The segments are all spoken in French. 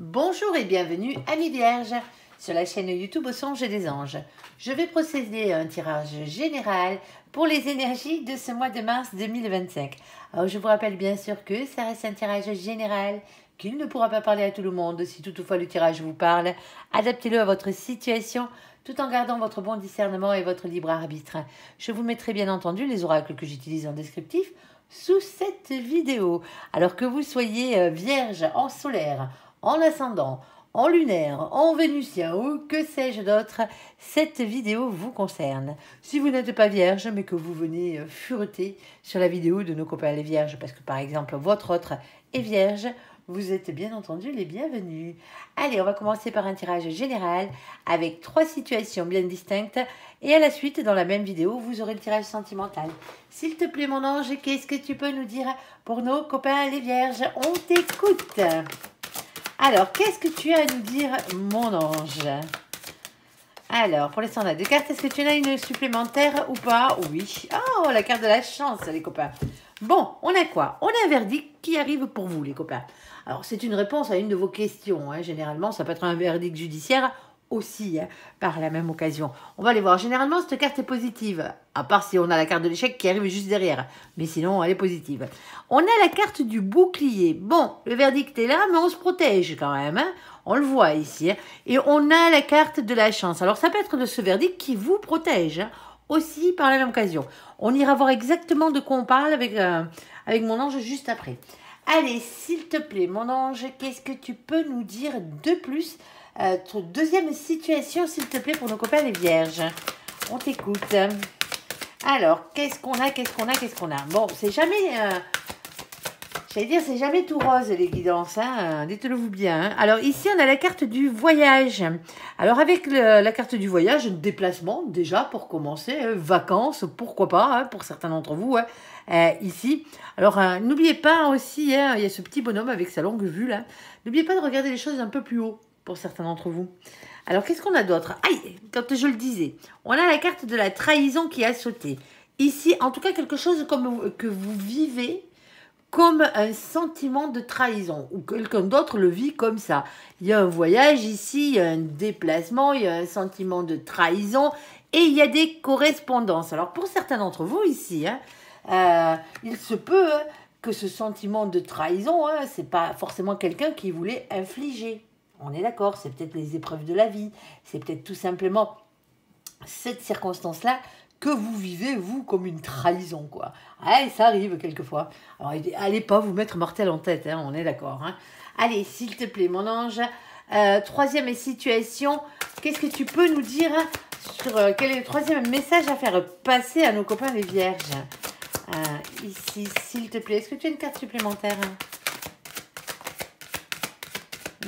Bonjour et bienvenue amis vierges sur la chaîne YouTube Au songe des anges. Je vais procéder à un tirage général pour les énergies de ce mois de mars 2025. Alors je vous rappelle bien sûr que ça reste un tirage général, qu'il ne pourra pas parler à tout le monde. Si toutefois le tirage vous parle, adaptez-le à votre situation tout en gardant votre bon discernement et votre libre arbitre. Je vous mettrai bien entendu les oracles que j'utilise en descriptif sous cette vidéo. Alors que vous soyez vierge en solaire, en ascendant, en lunaire, en vénusien ou que sais-je d'autre, cette vidéo vous concerne. Si vous n'êtes pas vierge mais que vous venez fureter sur la vidéo de nos copains les vierges parce que par exemple votre autre est vierge, vous êtes bien entendu les bienvenus. Allez, on va commencer par un tirage général avec 3 situations bien distinctes et à la suite, dans la même vidéo, vous aurez le tirage sentimental. S'il te plaît mon ange, qu'est-ce que tu peux nous dire pour nos copains les vierges? On t'écoute. Alors, qu'est-ce que tu as à nous dire, mon ange? Alors, pour l'instant, on a 2 cartes. Est-ce que tu en as une supplémentaire ou pas? Oui. Oh, la carte de la chance, les copains. Bon, on a quoi? On a un verdict qui arrive pour vous, les copains. Alors, c'est une réponse à une de vos questions. Hein. Généralement, ça peut être un verdict judiciaire aussi, hein, par la même occasion. On va aller voir. Généralement, cette carte est positive, à part si on a la carte de l'échec qui arrive juste derrière. Mais sinon, elle est positive. On a la carte du bouclier. Bon, le verdict est là, mais on se protège quand même. Hein. On le voit ici. Hein. Et on a la carte de la chance. Alors, ça peut être de ce verdict qui vous protège, hein, aussi par la même occasion. On ira voir exactement de quoi on parle avec mon ange juste après. Allez, s'il te plaît, mon ange, qu'est-ce que tu peux nous dire de plus? Deuxième situation, s'il te plaît, pour nos copains les vierges. On t'écoute. Alors, qu'est-ce qu'on a? Bon, c'est jamais... j'allais dire, c'est jamais tout rose, les guidances. Hein, dites-le vous bien. Hein. Alors, ici, on a la carte du voyage. Alors, avec la carte du voyage, déplacement, déjà, pour commencer. Vacances, pourquoi pas, hein, pour certains d'entre vous. Hein, ici. Alors, n'oubliez pas aussi, hein, il y a ce petit bonhomme avec sa longue vue, là. N'oubliez pas de regarder les choses un peu plus haut. Pour certains d'entre vous. Alors, qu'est-ce qu'on a d'autre? Aïe, quand je le disais, on a la carte de la trahison qui a sauté. Ici, en tout cas, quelque chose comme que vous vivez comme un sentiment de trahison. Ou quelqu'un d'autre le vit comme ça. Il y a un voyage ici, il y a un déplacement, il y a un sentiment de trahison et il y a des correspondances. Alors, pour certains d'entre vous ici, hein, il se peut hein, que ce sentiment de trahison, hein, c'est pas forcément quelqu'un qui voulait infliger. On est d'accord, c'est peut-être les épreuves de la vie, c'est peut-être tout simplement cette circonstance-là que vous vivez, vous, comme une trahison, quoi. Ouais, ça arrive quelquefois. Alors, allez pas vous mettre mortel en tête, hein, on est d'accord. Hein. Allez, s'il te plaît, mon ange. Troisième situation, qu'est-ce que tu peux nous dire sur quel est le troisième message à faire passer à nos copains les vierges? Ici, s'il te plaît, est-ce que tu as une carte supplémentaire?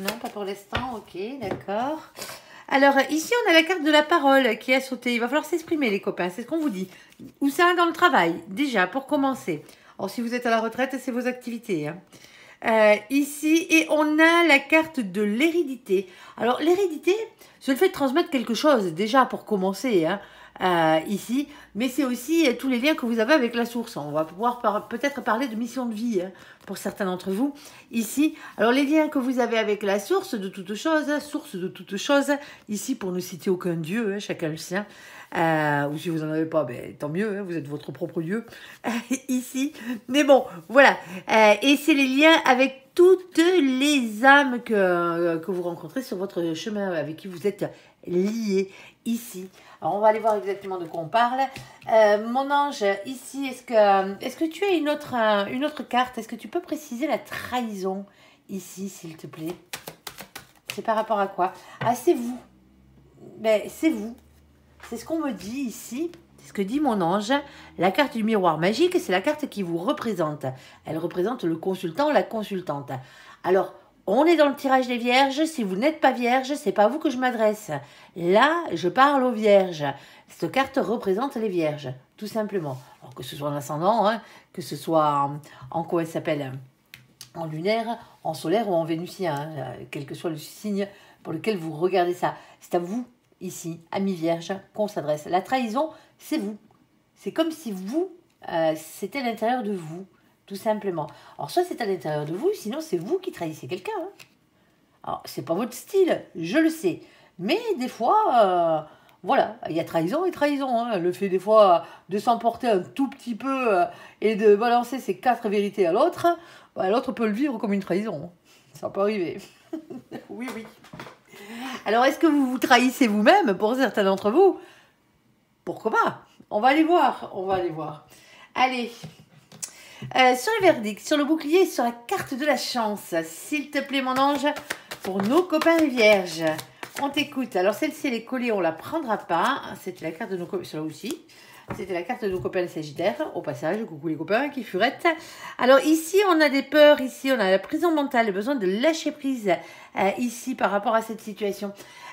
Non, pas pour l'instant, ok, d'accord. Alors, ici, on a la carte de la parole qui a sauté. Il va falloir s'exprimer, les copains, c'est ce qu'on vous dit. Où ça, dans le travail, déjà, pour commencer. Alors, si vous êtes à la retraite, c'est vos activités. Hein. Ici, et on a la carte de l'hérédité. Alors, l'hérédité, c'est le fait de transmettre quelque chose, déjà, pour commencer, hein. Ici, mais c'est aussi tous les liens que vous avez avec la source. On va pouvoir peut-être parler de mission de vie hein, pour certains d'entre vous ici. Alors les liens que vous avez avec la source de toute chose, source de toute chose, ici pour ne citer aucun dieu, hein, chacun le sien. Ou si vous n'en avez pas, ben, tant mieux, hein, vous êtes votre propre dieu ici. Mais bon, voilà. Et c'est les liens avec toutes les âmes que vous rencontrez sur votre chemin, avec qui vous êtes liés ici. Alors, on va aller voir exactement de quoi on parle. Mon ange, ici, est-ce que tu as une autre carte? Est-ce que tu peux préciser la trahison ici, s'il te plaît? C'est par rapport à quoi? Ah, c'est vous. Ben, c'est vous. C'est ce qu'on me dit ici. C'est ce que dit mon ange. La carte du miroir magique, c'est la carte qui vous représente. Elle représente le consultant ou la consultante. Alors, on est dans le tirage des vierges. Si vous n'êtes pas vierge, c'est pas à vous que je m'adresse. Là, je parle aux vierges. Cette carte représente les vierges, tout simplement. Alors, que ce soit en ascendant, hein, que ce soit en quoi elle s'appelle, en lunaire, en solaire ou en vénusien, hein, quel que soit le signe pour lequel vous regardez ça. C'est à vous, ici, amis vierges, qu'on s'adresse. La trahison, c'est vous. C'est comme si vous, c'était à l'intérieur de vous. Tout simplement. Alors, soit c'est à l'intérieur de vous, sinon c'est vous qui trahissez quelqu'un. Hein. Alors, c'est pas votre style, je le sais. Mais des fois, voilà, il y a trahison et trahison. Hein. Le fait des fois de s'emporter un tout petit peu et de balancer ses 4 vérités à l'autre, bah, l'autre peut le vivre comme une trahison. Ça peut arriver. Oui, oui. Alors, est-ce que vous vous trahissez vous-même pour certains d'entre vous? Pourquoi pas? On va aller voir, on va aller voir. Allez, sur le verdict, sur le bouclier, sur la carte de la chance, s'il te plaît mon ange, pour nos copains les vierges. On t'écoute. Alors celle-ci elle est collée, on la prendra pas. C'était la carte de nos copains, celle-là aussi. C'était la carte de nos copains les Sagittaires. Au passage, coucou les copains qui furettent. Alors ici, on a des peurs. Ici, on a la prison mentale, le besoin de lâcher prise ici par rapport à cette situation.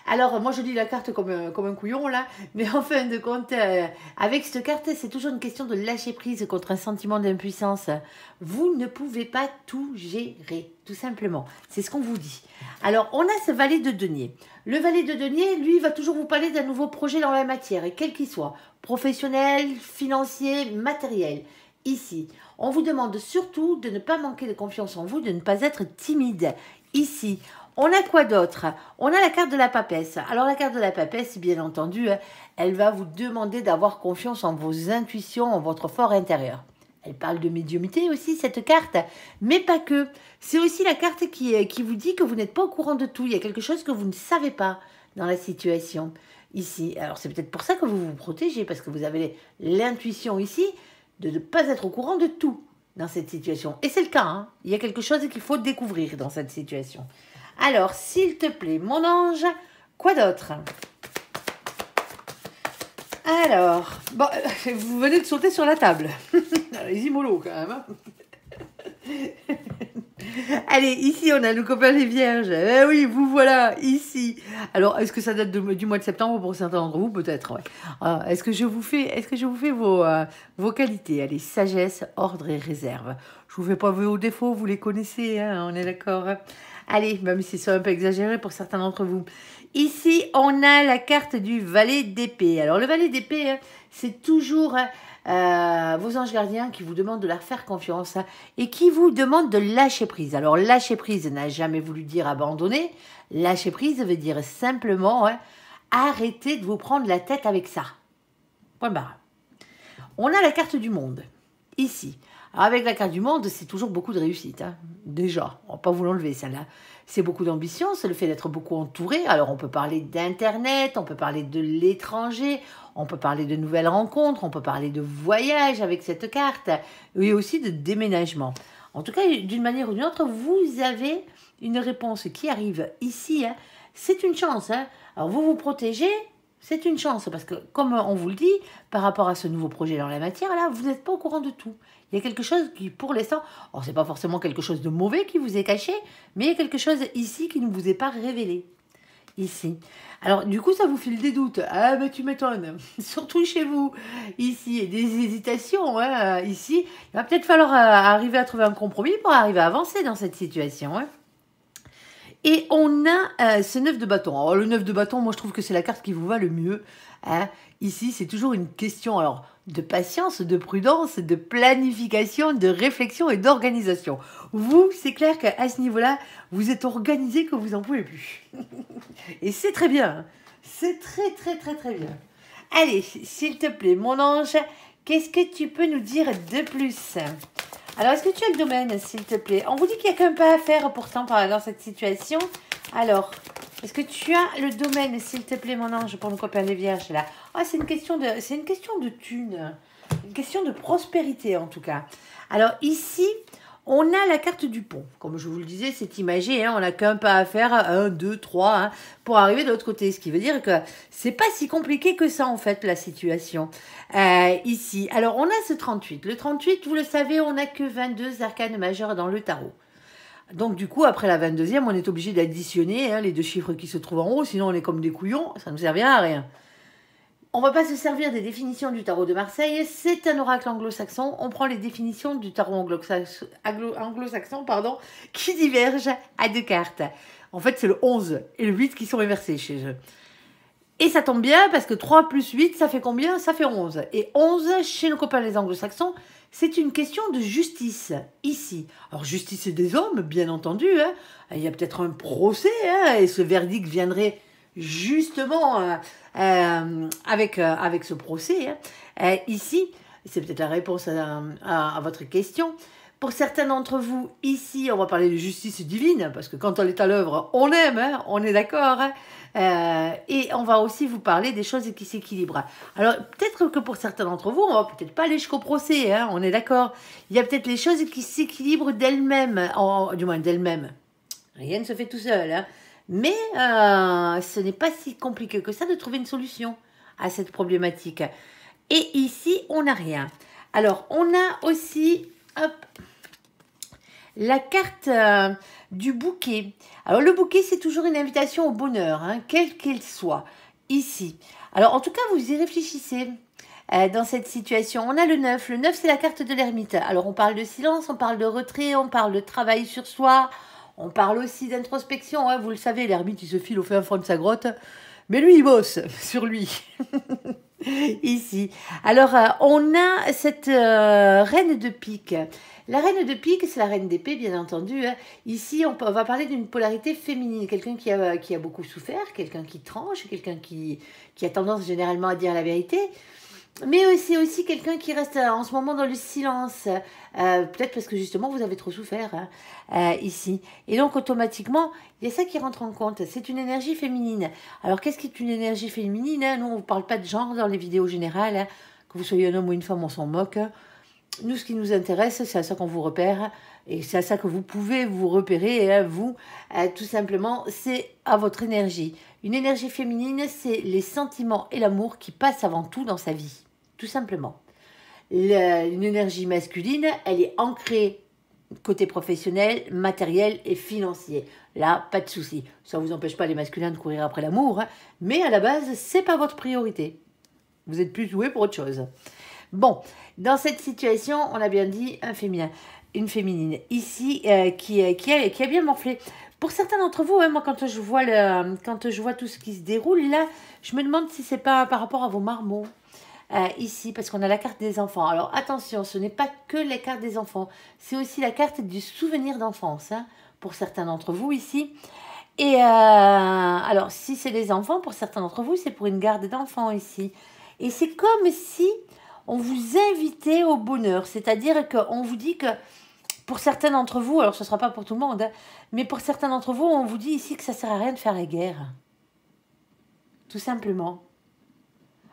Alors, moi, je lis la carte comme un couillon, là. Mais en fin de compte, avec cette carte, c'est toujours une question de lâcher prise contre un sentiment d'impuissance. Vous ne pouvez pas tout gérer, tout simplement. C'est ce qu'on vous dit. Alors, on a ce valet de denier. Le valet de denier, lui, va toujours vous parler d'un nouveau projet dans la matière, et quel qu'il soit. Professionnel, financier, matériel. Ici, on vous demande surtout de ne pas manquer de confiance en vous, de ne pas être timide. Ici, on a quoi d'autre? On a la carte de la papesse. Alors la carte de la papesse, bien entendu, elle va vous demander d'avoir confiance en vos intuitions, en votre fort intérieur. Elle parle de médiumnité aussi, cette carte, mais pas que. C'est aussi la carte qui vous dit que vous n'êtes pas au courant de tout. Il y a quelque chose que vous ne savez pas dans la situation ici. Alors c'est peut-être pour ça que vous vous protégez, parce que vous avez l'intuition ici de ne pas être au courant de tout dans cette situation. Et c'est le cas, hein. Il y a quelque chose qu'il faut découvrir dans cette situation. Alors, s'il te plaît, mon ange, quoi d'autre? Alors, bon, vous venez de sauter sur la table. Allez-y, mollo, quand même. Hein. Allez, ici, on a nos copains les vierges. Eh oui, vous voilà, ici. Alors, est-ce que ça date du mois de septembre pour certains d'entre vous? Peut-être, ouais. Est-ce que je vous fais vos qualités? Allez, sagesse, ordre et réserve. Je vous fais pas vos défauts, vous les connaissez, hein, on est d'accord. Hein. Allez, même si c'est un peu exagéré pour certains d'entre vous. Ici, on a la carte du valet d'épée. Alors, le valet d'épée, hein, c'est toujours vos anges gardiens qui vous demandent de leur faire confiance hein, et qui vous demandent de lâcher prise. Alors, lâcher prise n'a jamais voulu dire abandonner. Lâcher prise veut dire simplement hein, arrêter de vous prendre la tête avec ça. Point barre. On a la carte du monde, ici. Alors avec la carte du monde, c'est toujours beaucoup de réussite. Hein. Déjà, on ne va pas vous l'enlever, celle-là. C'est beaucoup d'ambition, c'est le fait d'être beaucoup entouré. Alors, on peut parler d'Internet, on peut parler de l'étranger, on peut parler de nouvelles rencontres, on peut parler de voyage avec cette carte, et aussi de déménagement. En tout cas, d'une manière ou d'une autre, vous avez une réponse qui arrive ici. Hein. C'est une chance. Hein. Alors, vous vous protégez. C'est une chance parce que, comme on vous le dit, par rapport à ce nouveau projet dans la matière, là, vous n'êtes pas au courant de tout. Il y a quelque chose qui, pour l'instant, alors c'est pas forcément quelque chose de mauvais qui vous est caché, mais il y a quelque chose ici qui ne vous est pas révélé. Ici. Alors, du coup, ça vous file des doutes. Ah, mais tu m'étonnes. Surtout chez vous. Ici, des hésitations. Hein. Ici, il va peut-être falloir arriver à trouver un compromis pour arriver à avancer dans cette situation. Hein. Et on a ce 9 de bâton. Alors, le 9 de bâton, moi, je trouve que c'est la carte qui vous va le mieux. Hein. Ici, c'est toujours une question alors, de patience, de prudence, de planification, de réflexion et d'organisation. Vous, c'est clair qu'à ce niveau-là, vous êtes organisé que vous n'en pouvez plus. Et c'est très bien. C'est très, très, très, très bien. Allez, s'il te plaît, mon ange, qu'est-ce que tu peux nous dire de plus ? Alors, est-ce que tu as le domaine, s'il te plaît? On vous dit qu'il n'y a qu'un pas à faire pourtant dans cette situation. Alors, est-ce que tu as le domaine, s'il te plaît, mon ange, pour nos copains les vierges, là? Ah, c'est une question de thune. Une question de prospérité, en tout cas. Alors, ici, on a la carte du pont. Comme je vous le disais, c'est imagé. Hein, on n'a qu'un pas à faire, 1, 2, 3, hein, pour arriver de l'autre côté. Ce qui veut dire que c'est pas si compliqué que ça, en fait, la situation. Ici. Alors, on a ce 38. Le 38, vous le savez, on n'a que 22 arcanes majeures dans le tarot. Donc, du coup, après la 22e, on est obligé d'additionner hein, les deux chiffres qui se trouvent en haut. Sinon, on est comme des couillons. Ça ne nous servira à rien. On ne va pas se servir des définitions du tarot de Marseille. C'est un oracle anglo-saxon. On prend les définitions du tarot anglo-saxon qui divergent à deux cartes. En fait, c'est le 11 et le 8 qui sont inversés chez eux. Et ça tombe bien parce que 3 plus 8, ça fait combien? Ça fait 11. Et 11, chez nos copains les anglo-saxons, c'est une question de justice, ici. Alors, justice des hommes, bien entendu. Hein. Il y a peut-être un procès, hein, et ce verdict viendrait justement avec ce procès. Hein. Ici, c'est peut-être la réponse à votre question. Pour certains d'entre vous, ici, on va parler de justice divine, parce que quand on est à l'œuvre, on aime, hein, on est d'accord. Hein. Et on va aussi vous parler des choses qui s'équilibrent. Alors, peut-être que pour certains d'entre vous, on va peut-être pas aller jusqu'au procès, hein, on est d'accord. Il y a peut-être les choses qui s'équilibrent d'elles-mêmes, du moins d'elles-mêmes. Rien ne se fait tout seul, hein. Mais ce n'est pas si compliqué que ça de trouver une solution à cette problématique. Et ici, on n'a rien. Alors, on a aussi... Hop, la carte du bouquet. Alors, le bouquet, c'est toujours une invitation au bonheur, hein, quelle qu'elle soit, ici. Alors, en tout cas, vous y réfléchissez dans cette situation. On a le 9. Le 9, c'est la carte de l'ermite. Alors, on parle de silence, on parle de retrait, on parle de travail sur soi, on parle aussi d'introspection. Hein, vous le savez, l'ermite, il se file au fin fond de sa grotte. Mais lui, il bosse sur lui. Ici. Alors, on a cette reine de pique. La reine de pique, c'est la reine d'épée, bien entendu. Hein. Ici, on va parler d'une polarité féminine. Quelqu'un qui a beaucoup souffert, quelqu'un qui tranche, quelqu'un qui a tendance généralement à dire la vérité. Mais c'est aussi quelqu'un qui reste en ce moment dans le silence. Peut-être parce que justement, vous avez trop souffert ici. Et donc, automatiquement, il y a ça qui rentre en compte. C'est une énergie féminine. Alors, qu'est-ce qui est une énergie féminine, hein? Nous, on ne parle pas de genre dans les vidéos générales. Hein. Que vous soyez un homme ou une femme, on s'en moque. Nous, ce qui nous intéresse, c'est à ça qu'on vous repère. Et c'est à ça que vous pouvez vous repérer, hein, vous, tout simplement, c'est à votre énergie. Une énergie féminine, c'est les sentiments et l'amour qui passent avant tout dans sa vie. Tout simplement. Une énergie masculine, elle est ancrée côté professionnel, matériel et financier. Là, pas de souci. Ça ne vous empêche pas les masculins de courir après l'amour, hein, mais à la base, c'est pas votre priorité. Vous êtes plus doué pour autre chose. Bon, dans cette situation, on a bien dit un féminin, une féminine ici qui a bien morflé. Pour certains d'entre vous, hein, moi quand je vois tout ce qui se déroule là, je me demande si c'est pas par rapport à vos marmots. Ici, parce qu'on a la carte des enfants. Alors attention, ce n'est pas que la carte des enfants, c'est aussi la carte du souvenir d'enfance, hein, pour certains d'entre vous ici. Et alors, si c'est les enfants, pour certains d'entre vous, c'est pour une garde d'enfants ici. Et c'est comme si on vous invitait au bonheur, c'est-à-dire qu'on vous dit que pour certains d'entre vous, alors ce ne sera pas pour tout le monde, hein, mais pour certains d'entre vous, on vous dit ici que ça ne sert à rien de faire la guerre. Tout simplement.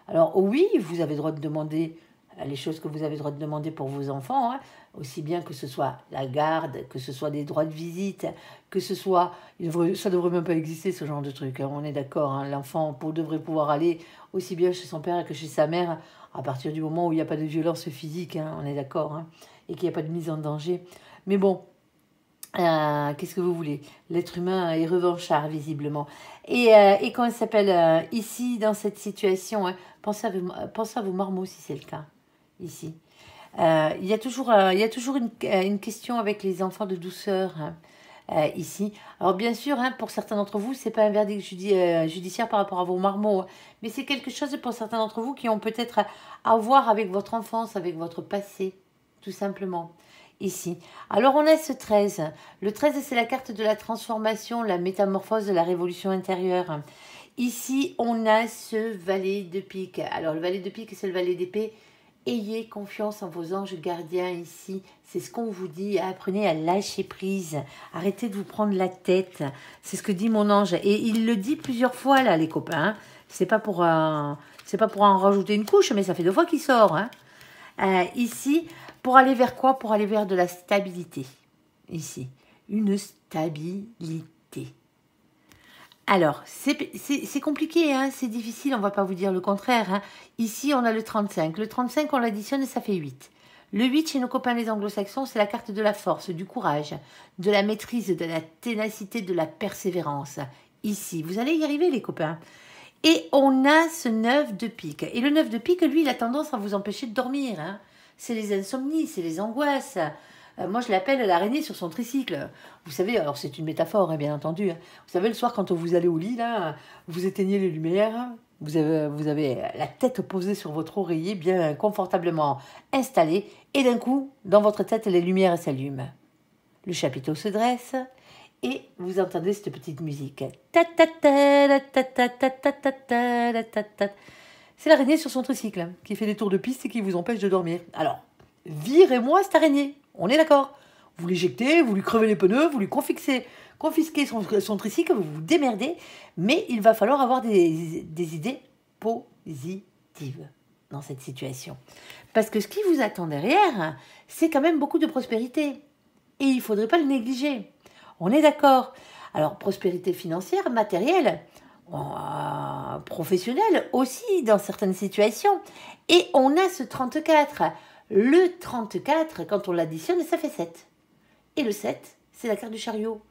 Alors oui, vous avez le droit de demander les choses que vous avez le droit de demander pour vos enfants, hein, aussi bien que ce soit la garde, que ce soit des droits de visite, que ce soit... ça ne devrait même pas exister ce genre de truc, hein, on est d'accord, hein, l'enfant devrait pouvoir aller aussi bien chez son père que chez sa mère à partir du moment où il n'y a pas de violence physique, hein, on est d'accord, hein, et qu'il n'y a pas de mise en danger. Mais bon, qu'est-ce que vous voulez? L'être humain est revanchard, visiblement. Et comment ça s'appelle ici, dans cette situation, hein, pensez à vos marmots si c'est le cas, ici. Il y a toujours une question avec les enfants de douceur, hein, ici. Alors bien sûr, hein, pour certains d'entre vous, c'est pas un verdict judiciaire par rapport à vos marmots, hein, mais c'est quelque chose pour certains d'entre vous qui ont peut-être à voir avec votre enfance, avec votre passé, tout simplement. Ici. Alors on a ce 13. Le 13, c'est la carte de la transformation, la métamorphose de la révolution intérieure. Ici, on a ce valet de pique. Alors le valet de pique, c'est le valet d'épée. Ayez confiance en vos anges gardiens ici. C'est ce qu'on vous dit. Apprenez à lâcher prise. Arrêtez de vous prendre la tête. C'est ce que dit mon ange. Et il le dit plusieurs fois là, les copains. C'est pas pour en rajouter une couche, mais ça fait 2 fois qu'il sort. Hein. Ici, pour aller vers quoi? Pour aller vers de la stabilité. Ici, une stabilité. Alors, c'est compliqué, hein, c'est difficile, on ne va pas vous dire le contraire. Hein. Ici, on a le 35. Le 35, on l'additionne et ça fait 8. Le 8, chez nos copains les anglo-saxons, c'est la carte de la force, du courage, de la maîtrise, de la ténacité, de la persévérance. Ici, vous allez y arriver, les copains. Et on a ce 9 de pique. Et le 9 de pique, lui, il a tendance à vous empêcher de dormir. Hein. C'est les insomnies, c'est les angoisses. Moi, je l'appelle l'araignée sur son tricycle. Vous savez, alors c'est une métaphore, hein, bien entendu. Hein. Vous savez, le soir, quand vous allez au lit, là, vous éteignez les lumières, vous avez la tête posée sur votre oreiller, bien confortablement installée, et d'un coup, dans votre tête, les lumières s'allument. Le chapiteau se dresse, et vous entendez cette petite musique. C'est l'araignée sur son tricycle qui fait des tours de piste et qui vous empêche de dormir. Alors, virez-moi cette araignée, on est d'accord. Vous l'éjectez, vous lui crevez les pneus, vous lui confisquez son tricycle, vous vous démerdez, mais il va falloir avoir des idées positives dans cette situation. Parce que ce qui vous attend derrière, c'est quand même beaucoup de prospérité. Et il ne faudrait pas le négliger. On est d'accord. Alors, prospérité financière, matérielle, professionnelle aussi dans certaines situations. Et on a ce 34. Le 34, quand on l'additionne, ça fait 7. Et le 7, c'est la carte du chariot.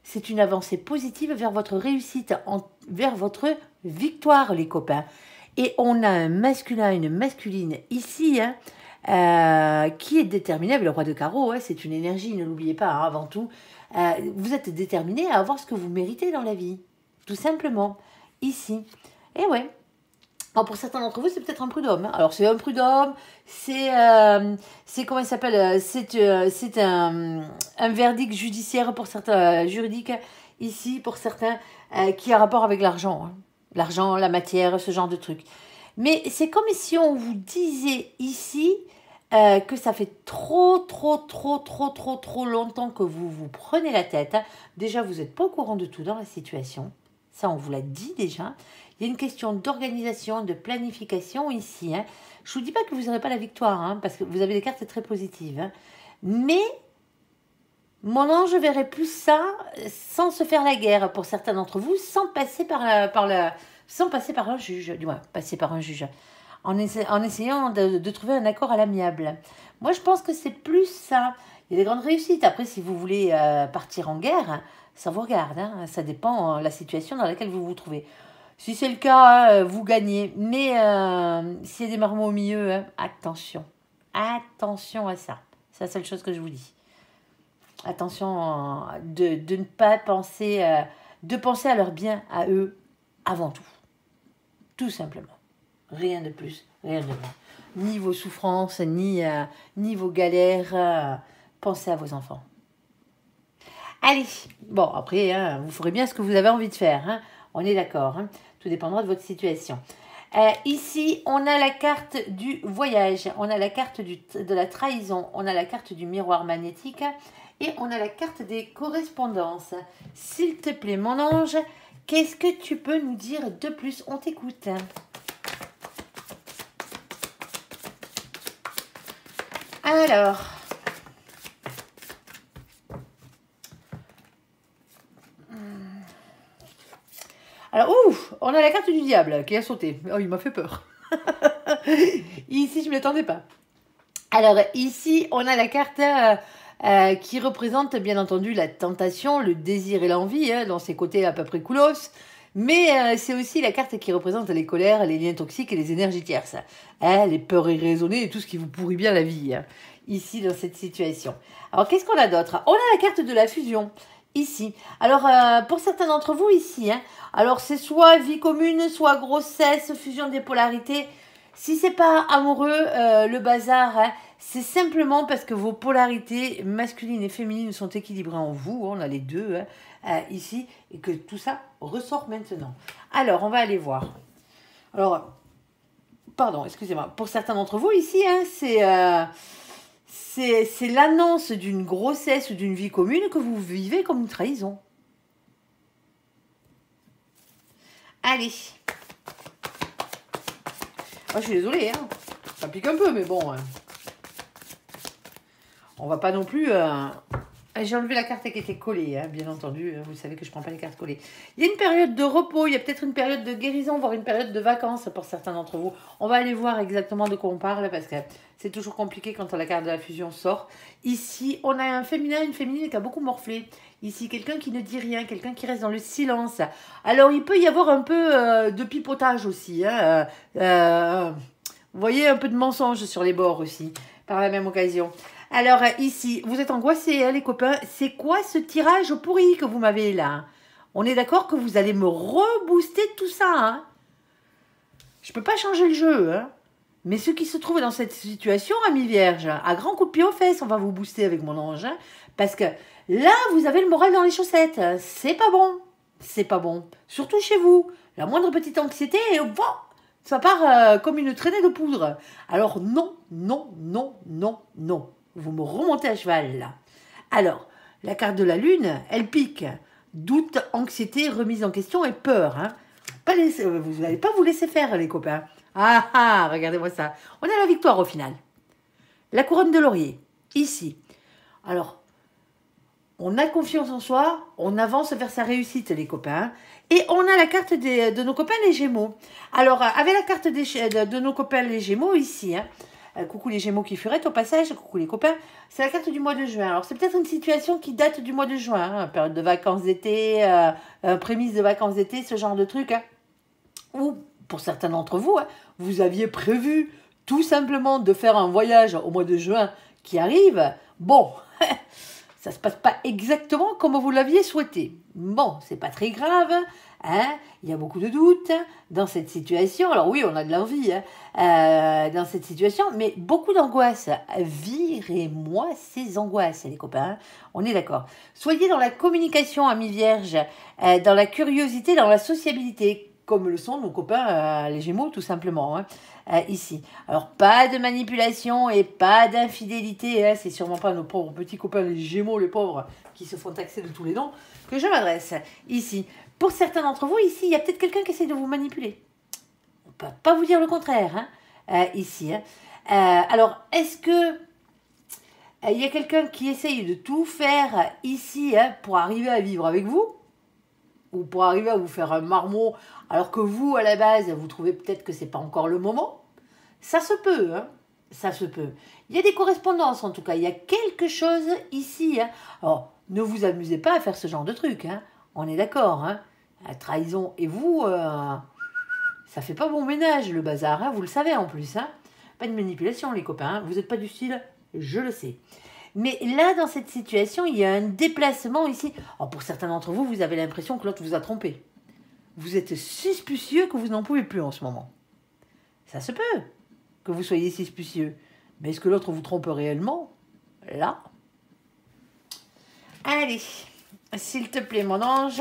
C'est une avancée positive vers votre réussite, vers votre victoire, les copains. Et on a un masculin, une masculine ici, qui est déterminé avec le roi de carreau. C'est une énergie, ne l'oubliez pas, avant tout. Vous êtes déterminé à avoir ce que vous méritez dans la vie. Tout simplement. Ici. Et ouais. Alors pour certains d'entre vous, c'est peut-être un prud'homme. Alors c'est un prud'homme, c'est comment il s'appelle, c'est un verdict judiciaire pour certains, juridique ici pour certains, qui a rapport avec l'argent, hein. L'argent, la matière, ce genre de trucs. Mais c'est comme si on vous disait ici que ça fait trop longtemps que vous vous prenez la tête. Hein. Déjà, vous n'êtes pas au courant de tout dans la situation. Ça, on vous l'a dit déjà. Il y a une question d'organisation, de planification ici. Hein. Je ne vous dis pas que vous n'aurez pas la victoire, hein, parce que vous avez des cartes très positives. Hein. Mais mon ange verrait plus ça sans se faire la guerre pour certains d'entre vous, sans passer sans passer par un juge. Du moins, passer par un juge. En essayant de trouver un accord à l'amiable. Moi, je pense que c'est plus ça. Il y a des grandes réussites. Après, si vous voulez partir en guerre, ça vous regarde. Hein. Ça dépend de la situation dans laquelle vous vous trouvez. Si c'est le cas, vous gagnez. Mais s'il y a des marmots au milieu, hein, attention. Attention à ça. C'est la seule chose que je vous dis. Attention de ne pas penser... de penser à leur bien, à eux, avant tout. Tout simplement. Rien de plus, rien de moins. Ni vos souffrances, ni vos galères. Pensez à vos enfants. Allez, bon, après, hein, vous ferez bien ce que vous avez envie de faire. Hein. On est d'accord. Hein. Tout dépendra de votre situation. Ici, on a la carte du voyage. On a la carte de la trahison. On a la carte du miroir magnétique. Et on a la carte des correspondances. S'il te plaît, mon ange, qu'est-ce que tu peux nous dire de plus? On t'écoute. Alors, ouf, on a la carte du diable qui a sauté. Oh, il m'a fait peur. Ici, je ne m'y attendais pas. Alors, ici, on a la carte qui représente, bien entendu, la tentation, le désir et l'envie, hein, dans ses côtés à peu près coolos. Mais c'est aussi la carte qui représente les colères, les liens toxiques et les énergies tierces. Hein, les peurs irraisonnées et tout ce qui vous pourrit bien la vie. Hein, ici, dans cette situation. Alors, qu'est-ce qu'on a d'autre? On a la carte de la fusion. Ici. Alors, pour certains d'entre vous, ici, hein, alors c'est soit vie commune, soit grossesse, fusion des polarités. Si c'est pas amoureux, le bazar, hein, c'est simplement parce que vos polarités masculines et féminines sont équilibrées en vous. On a les deux hein, ici. Et que tout ça ressort maintenant. Alors, on va aller voir. Alors, pardon, excusez-moi. Pour certains d'entre vous, ici, hein, c'est l'annonce d'une grossesse ou d'une vie commune que vous vivez comme une trahison. Allez. Oh, je suis désolée, hein. Ça pique un peu, mais bon. On va pas non plus... J'ai enlevé la carte qui était collée, hein, bien entendu. Vous savez que je ne prends pas les cartes collées. Il y a une période de repos, il y a peut-être une période de guérison, voire une période de vacances pour certains d'entre vous. On va aller voir exactement de quoi on parle parce que c'est toujours compliqué quand la carte de la fusion sort. Ici, on a un féminin, une féminine qui a beaucoup morflé. Ici, quelqu'un qui ne dit rien, quelqu'un qui reste dans le silence. Alors, il peut y avoir un peu de pipotage aussi. Hein, vous voyez, un peu de mensonge sur les bords aussi, par la même occasion. Alors, ici, vous êtes angoissés, hein, les copains. C'est quoi ce tirage pourri que vous m'avez là? On est d'accord que vous allez me rebooster tout ça, hein? Je peux pas changer le jeu, hein? Mais ceux qui se trouvent dans cette situation, amis vierges, à grands coups de pied aux fesses, on va vous booster avec mon ange, hein, parce que là, vous avez le moral dans les chaussettes. C'est pas bon. C'est pas bon. Surtout chez vous. La moindre petite anxiété, et bon, ça part comme une traînée de poudre. Alors non, non, non, non, non. Vous me remontez à cheval, là. Alors, la carte de la lune, elle pique. Doute, anxiété, remise en question et peur. Hein. Vous n'allez pas vous laisser faire, les copains. Ah ah, regardez-moi ça. On a la victoire au final. La couronne de laurier, ici. Alors, on a confiance en soi, on avance vers sa réussite, les copains. Et on a la carte de nos copains les Gémeaux. Alors, avec la carte de nos copains les Gémeaux, ici, hein, coucou les Gémeaux qui furettent au passage, coucou les copains, c'est la carte du mois de juin. Alors, c'est peut-être une situation qui date du mois de juin, hein, période de vacances d'été, prémisse de vacances d'été, ce genre de truc. Hein. Ou, pour certains d'entre vous, hein, vous aviez prévu tout simplement de faire un voyage au mois de juin qui arrive. Bon, ça ne se passe pas exactement comme vous l'aviez souhaité. Bon, c'est pas très grave, hein. Il y a beaucoup de doutes dans cette situation. Alors oui, on a de l'envie dans cette situation, mais beaucoup d'angoisse. Virez-moi ces angoisses, les copains. On est d'accord. Soyez dans la communication, amis vierges, dans la curiosité, dans la sociabilité, comme le sont nos copains les Gémeaux, tout simplement, hein, ici. Alors, pas de manipulation et pas d'infidélité, hein, c'est sûrement pas nos pauvres petits copains les Gémeaux, les pauvres, qui se font taxer de tous les noms, que je m'adresse ici. Pour certains d'entre vous, ici, il y a peut-être quelqu'un qui essaie de vous manipuler. On ne peut pas vous dire le contraire, hein, ici. Hein. Alors, est-ce que il y a quelqu'un qui essaye de tout faire ici hein, pour arriver à vivre avec vous? Ou pour arriver à vous faire un marmot, alors que vous, à la base, vous trouvez peut-être que c'est pas encore le moment. Ça se peut, hein. Ça se peut. Il y a des correspondances, en tout cas. Il y a quelque chose ici. Hein. Alors, ne vous amusez pas à faire ce genre de truc. Hein. On est d'accord. Hein. La trahison et vous, ça fait pas bon ménage, le bazar. Hein. Vous le savez, en plus. Hein. Pas de manipulation, les copains. Hein. Vous n'êtes pas du style, je le sais. Mais là, dans cette situation, il y a un déplacement ici. Alors, pour certains d'entre vous, vous avez l'impression que l'autre vous a trompé. Vous êtes suspicieux que vous n'en pouvez plus en ce moment. Ça se peut que vous soyez suspicieux. Mais est-ce que l'autre vous trompe réellement? Là. Allez, s'il te plaît, mon ange.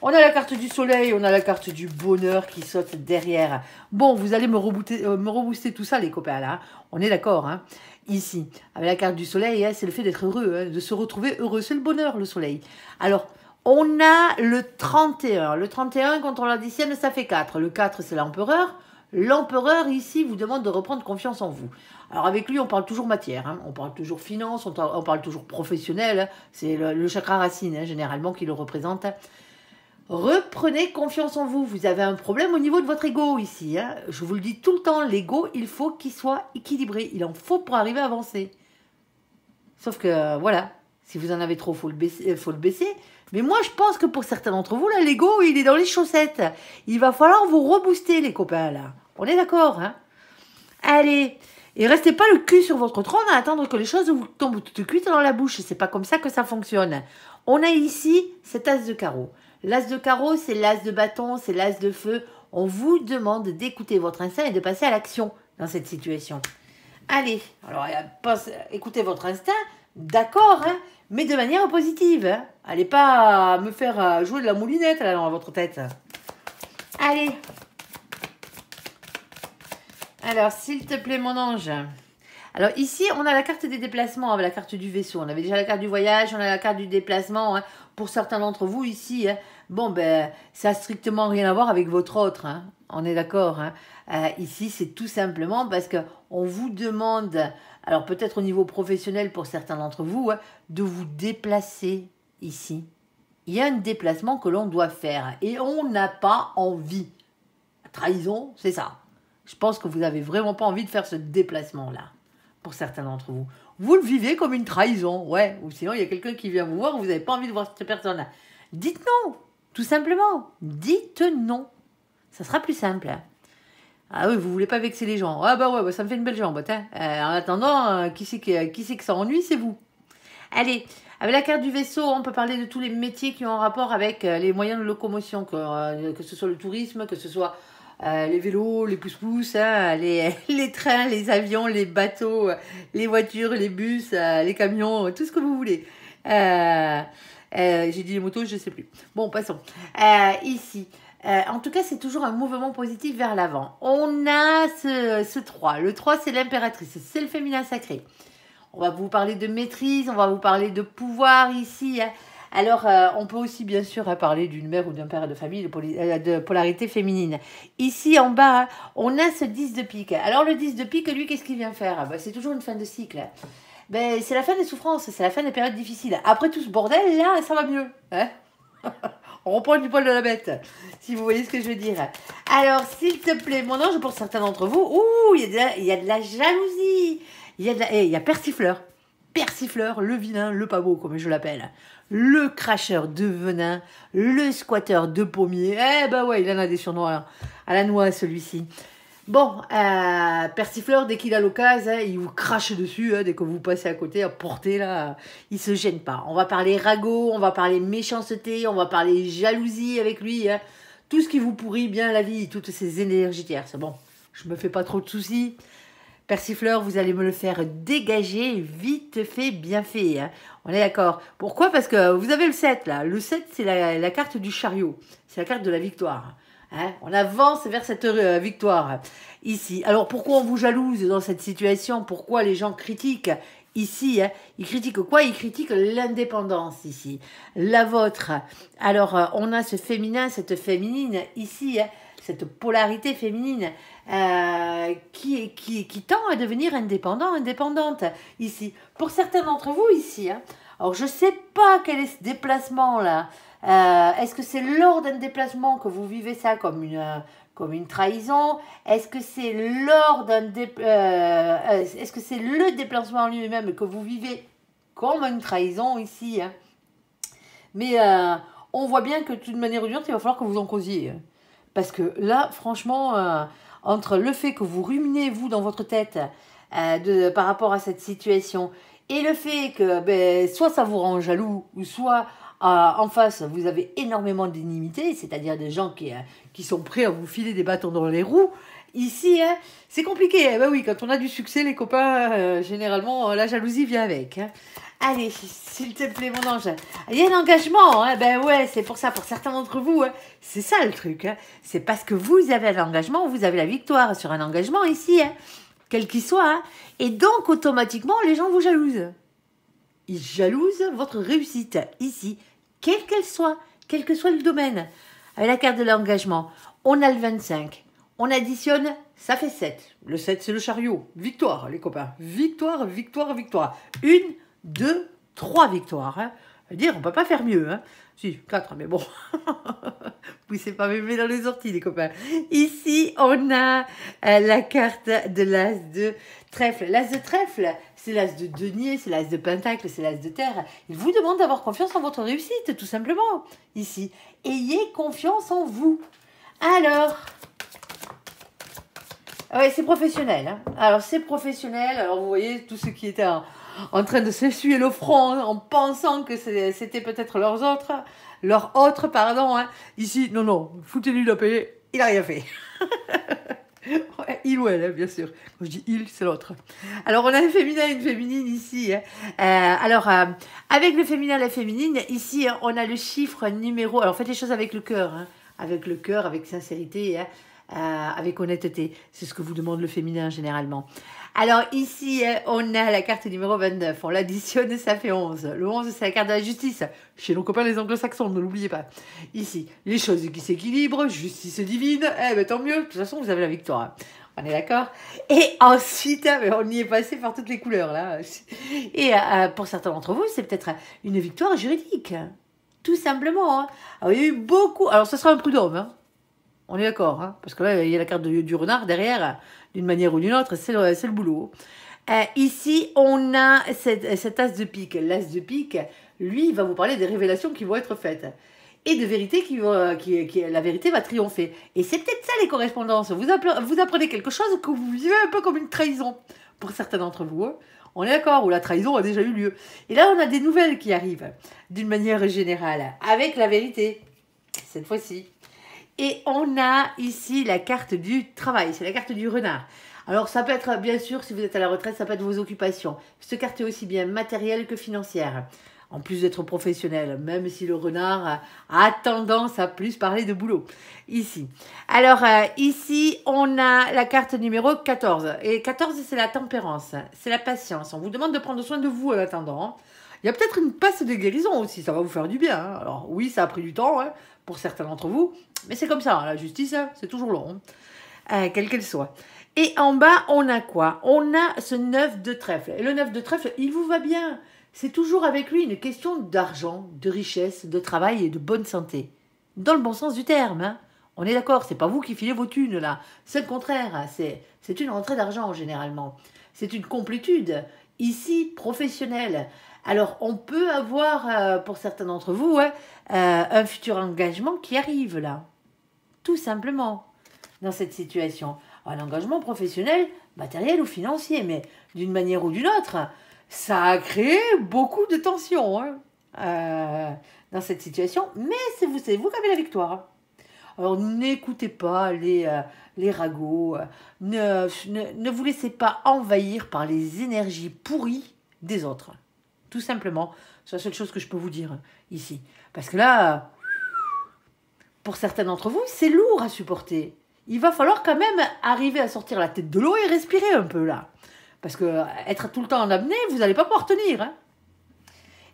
On a la carte du soleil, on a la carte du bonheur qui saute derrière. Bon, vous allez me rebooster tout ça, les copains, là. On est d'accord, hein. Ici, avec la carte du soleil, hein, c'est le fait d'être heureux, hein, de se retrouver heureux. C'est le bonheur, le soleil. Alors, on a le 31. Le 31, quand on l'additionne, ça fait 4. Le 4, c'est l'empereur. L'empereur, ici, vous demande de reprendre confiance en vous. Alors, avec lui, on parle toujours matière. Hein. On parle toujours finance, on parle toujours professionnel. Hein. C'est le chakra racine, hein, généralement, qui le représente. Reprenez confiance en vous. Vous avez un problème au niveau de votre ego ici. Hein. Je vous le dis tout le temps, l'ego, il faut qu'il soit équilibré. Il en faut pour arriver à avancer. Sauf que, voilà, si vous en avez trop, il faut le baisser. Mais moi, je pense que pour certains d'entre vous, là, l'ego, il est dans les chaussettes. Il va falloir vous rebooster, les copains, là. On est d'accord, hein? Allez, et restez pas le cul sur votre trône à attendre que les choses vous tombent toutes cuites dans la bouche. C'est pas comme ça que ça fonctionne. On a ici cet as de carreau. L'as de carreau, c'est l'as de bâton, c'est l'as de feu. On vous demande d'écouter votre instinct et de passer à l'action dans cette situation. Allez, alors écoutez votre instinct, d'accord, hein, mais de manière positive. Hein. Allez pas me faire jouer de la moulinette là, dans votre tête. Allez. Alors, s'il te plaît, mon ange. Alors ici, on a la carte des déplacements avec la carte du vaisseau. On avait déjà la carte du voyage, on a la carte du déplacement. Hein. Pour certains d'entre vous ici, hein, bon, ben, ça n'a strictement rien à voir avec votre autre. Hein. On est d'accord. Hein. Ici, c'est tout simplement parce qu'on vous demande, alors peut-être au niveau professionnel pour certains d'entre vous, hein, de vous déplacer ici. Il y a un déplacement que l'on doit faire et on n'a pas envie. Trahison, c'est ça. Je pense que vous n'avez vraiment pas envie de faire ce déplacement-là. Pour certains d'entre vous. Vous le vivez comme une trahison, ouais. Ou sinon, il y a quelqu'un qui vient vous voir, vous n'avez pas envie de voir cette personne-là. Dites non, tout simplement. Dites non. Ça sera plus simple. Ah oui, vous voulez pas vexer les gens. Ah bah ouais, bah ça me fait une belle jambe. Hein. En attendant, qui c'est que ça ennuie, c'est vous. Allez, avec la carte du vaisseau, on peut parler de tous les métiers qui ont un rapport avec les moyens de locomotion, que ce soit le tourisme, que ce soit les vélos, les pousse-pousse, hein, les trains, les avions, les bateaux, les voitures, les bus, les camions, tout ce que vous voulez. J'ai dit les motos, je ne sais plus. Bon, passons. Ici. En tout cas, c'est toujours un mouvement positif vers l'avant. On a ce 3. Le 3, c'est l'impératrice. C'est le féminin sacré. On va vous parler de maîtrise, on va vous parler de pouvoir ici. Hein. Alors, on peut aussi bien sûr parler d'une mère ou d'un père de famille, de polarité féminine. Ici, en bas, hein, on a ce 10 de pique. Alors, le 10 de pique, lui, qu'est-ce qu'il vient faire? C'est toujours une fin de cycle. Ben, c'est la fin des souffrances, c'est la fin des périodes difficiles. Après tout ce bordel, là, ça va mieux. Hein. On reprend du poil de la bête, si vous voyez ce que je veux dire. Alors, s'il te plaît, mon ange, pour certains d'entre vous, ouh, il y a de la jalousie. Il y a Persifleur. Persifleur, le vilain, le pas beau, comme je l'appelle. Le cracheur de venin, le squatteur de pommier. Eh ben ouais, il en a des surnoms à la noix, celui-ci. Bon, Persifleur, dès qu'il a l'occasion, hein, il vous crache dessus, hein, dès que vous passez à côté, à portée, là, il se gêne pas. On va parler ragot, on va parler méchanceté, on va parler jalousie avec lui, hein. Tout ce qui vous pourrit bien la vie, toutes ces énergies tierces. Bon, je me fais pas trop de soucis. Persifleur, vous allez me le faire dégager, vite fait, bien fait. Hein. On est d'accord. Pourquoi? Parce que vous avez le 7, là. Le 7, c'est la carte du chariot. C'est la carte de la victoire. Hein. On avance vers cette victoire, ici. Alors, pourquoi on vous jalouse dans cette situation? Pourquoi les gens critiquent ici? Hein. Ils critiquent quoi? Ils critiquent l'indépendance, ici. La vôtre. Alors, on a ce féminin, cette féminine, ici, hein. Cette polarité féminine qui tend à devenir indépendante ici. Pour certains d'entre vous ici, hein, alors je ne sais pas quel est ce déplacement-là. Est-ce que c'est lors d'un déplacement que vous vivez ça comme une trahison? Est-ce que c'est est-ce que c'est le déplacement en lui-même que vous vivez comme une trahison ici, hein? Mais on voit bien que d'une manière ou d'une autre, il va falloir que vous en causiez. Parce que là, franchement, entre le fait que vous ruminez, vous, dans votre tête, par rapport à cette situation, et le fait que soit ça vous rend jaloux, ou soit en face, vous avez énormément d'inimitié, c'est-à-dire des gens qui sont prêts à vous filer des bâtons dans les roues, ici, hein, c'est compliqué. Eh ben oui, quand on a du succès, les copains, généralement, la jalousie vient avec. Hein. Allez, s'il te plaît, mon ange. Il y a un engagement, hein. Ben ouais, c'est pour ça, pour certains d'entre vous, hein. C'est ça le truc. Hein. C'est parce que vous avez l'engagement, vous avez la victoire sur un engagement ici, hein. Quel qu'il soit. Hein. Et donc, automatiquement, les gens vous jalousent. Ils jalousent votre réussite ici, quelle qu'elle soit, quel que soit le domaine. Avec la carte de l'engagement, on a le 25. On additionne, ça fait 7. Le 7, c'est le chariot. Victoire, les copains. Victoire, victoire, victoire. 1, 2, 3 victoires. Hein. Dire, on ne peut pas faire mieux. Hein. Si, 4, mais bon. Oui, c'est pas même dans les orties, les copains. Ici, on a la carte de l'as de trèfle. L'as de trèfle, c'est l'as de denier, c'est l'as de pentacle, c'est l'as de terre. Il vous demande d'avoir confiance en votre réussite, tout simplement. Ici, ayez confiance en vous. Alors... Oui, c'est professionnel. Hein. Alors, c'est professionnel. Alors, vous voyez, tous ceux qui étaient en train de s'essuyer le front hein, en pensant que c'était peut-être leur autre, pardon. Hein. Ici, non, foutez-lui la paix, il n'a rien fait. Ouais, il ou elle, hein, bien sûr. Quand je dis il, c'est l'autre. Alors, on a un féminin et une féminine ici. Hein. Avec le féminin et la féminine, ici, on a le chiffre numéro... Alors, faites les choses avec le cœur. Hein. Avec le cœur, avec sincérité, hein. Avec honnêteté. C'est ce que vous demande le féminin généralement. Alors ici, on a la carte numéro 29. On l'additionne, ça fait 11. Le 11, c'est la carte de la justice. Chez nos copains les anglo-saxons, ne l'oubliez pas. Ici, les choses qui s'équilibrent, justice divine. Eh ben tant mieux, de toute façon, vous avez la victoire. On est d'accord? Et ensuite, on y est passé par toutes les couleurs là. Et pour certains d'entre vous, c'est peut-être une victoire juridique. Tout simplement. Hein. Alors, il y a eu beaucoup... Alors, ce sera un prud'homme, hein. On est d'accord, hein, parce que là, il y a la carte du renard derrière, d'une manière ou d'une autre, c'est le boulot. Ici, on a cet as de pique. L'as de pique, lui, il va vous parler des révélations qui vont être faites. et de vérité la vérité va triompher. Et c'est peut-être ça les correspondances. Vous apprenez quelque chose que vous vivez un peu comme une trahison, pour certains d'entre vous. Hein. On est d'accord, où la trahison a déjà eu lieu. Et là, on a des nouvelles qui arrivent, d'une manière générale, avec la vérité, cette fois-ci. Et on a ici la carte du travail, c'est la carte du renard. Alors ça peut être, bien sûr, si vous êtes à la retraite, ça peut être vos occupations. Cette carte est aussi bien matérielle que financière, en plus d'être professionnelle, même si le renard a tendance à plus parler de boulot, ici. Alors, ici, on a la carte numéro 14. Et 14, c'est la tempérance, c'est la patience. On vous demande de prendre soin de vous en attendant. Il y a peut-être une passe de guérison aussi, ça va vous faire du bien. Hein. Alors oui, ça a pris du temps hein, pour certains d'entre vous, mais c'est comme ça, la justice, hein, c'est toujours long, quelle qu'elle soit. Et en bas, on a quoi? On a ce 9 de trèfle. Et le 9 de trèfle, il vous va bien. C'est toujours avec lui une question d'argent, de richesse, de travail et de bonne santé. Dans le bon sens du terme. Hein. On est d'accord, c'est pas vous qui filez vos thunes là. C'est le contraire. C'est une rentrée d'argent généralement. C'est une complétude, ici professionnelle. Alors on peut avoir, pour certains d'entre vous, hein, un futur engagement qui arrive là. Tout simplement, dans cette situation. Un engagement professionnel, matériel ou financier, mais d'une manière ou d'une autre, ça a créé beaucoup de tensions hein, dans cette situation, mais c'est vous qui avez la victoire. Alors n'écoutez pas les ragots, ne vous laissez pas envahir par les énergies pourries des autres. Tout simplement, c'est la seule chose que je peux vous dire ici. Parce que là, pour certains d'entre vous, c'est lourd à supporter. Il va falloir quand même arriver à sortir la tête de l'eau et respirer un peu là. Parce que être tout le temps en apnée, vous n'allez pas pouvoir tenir. Hein.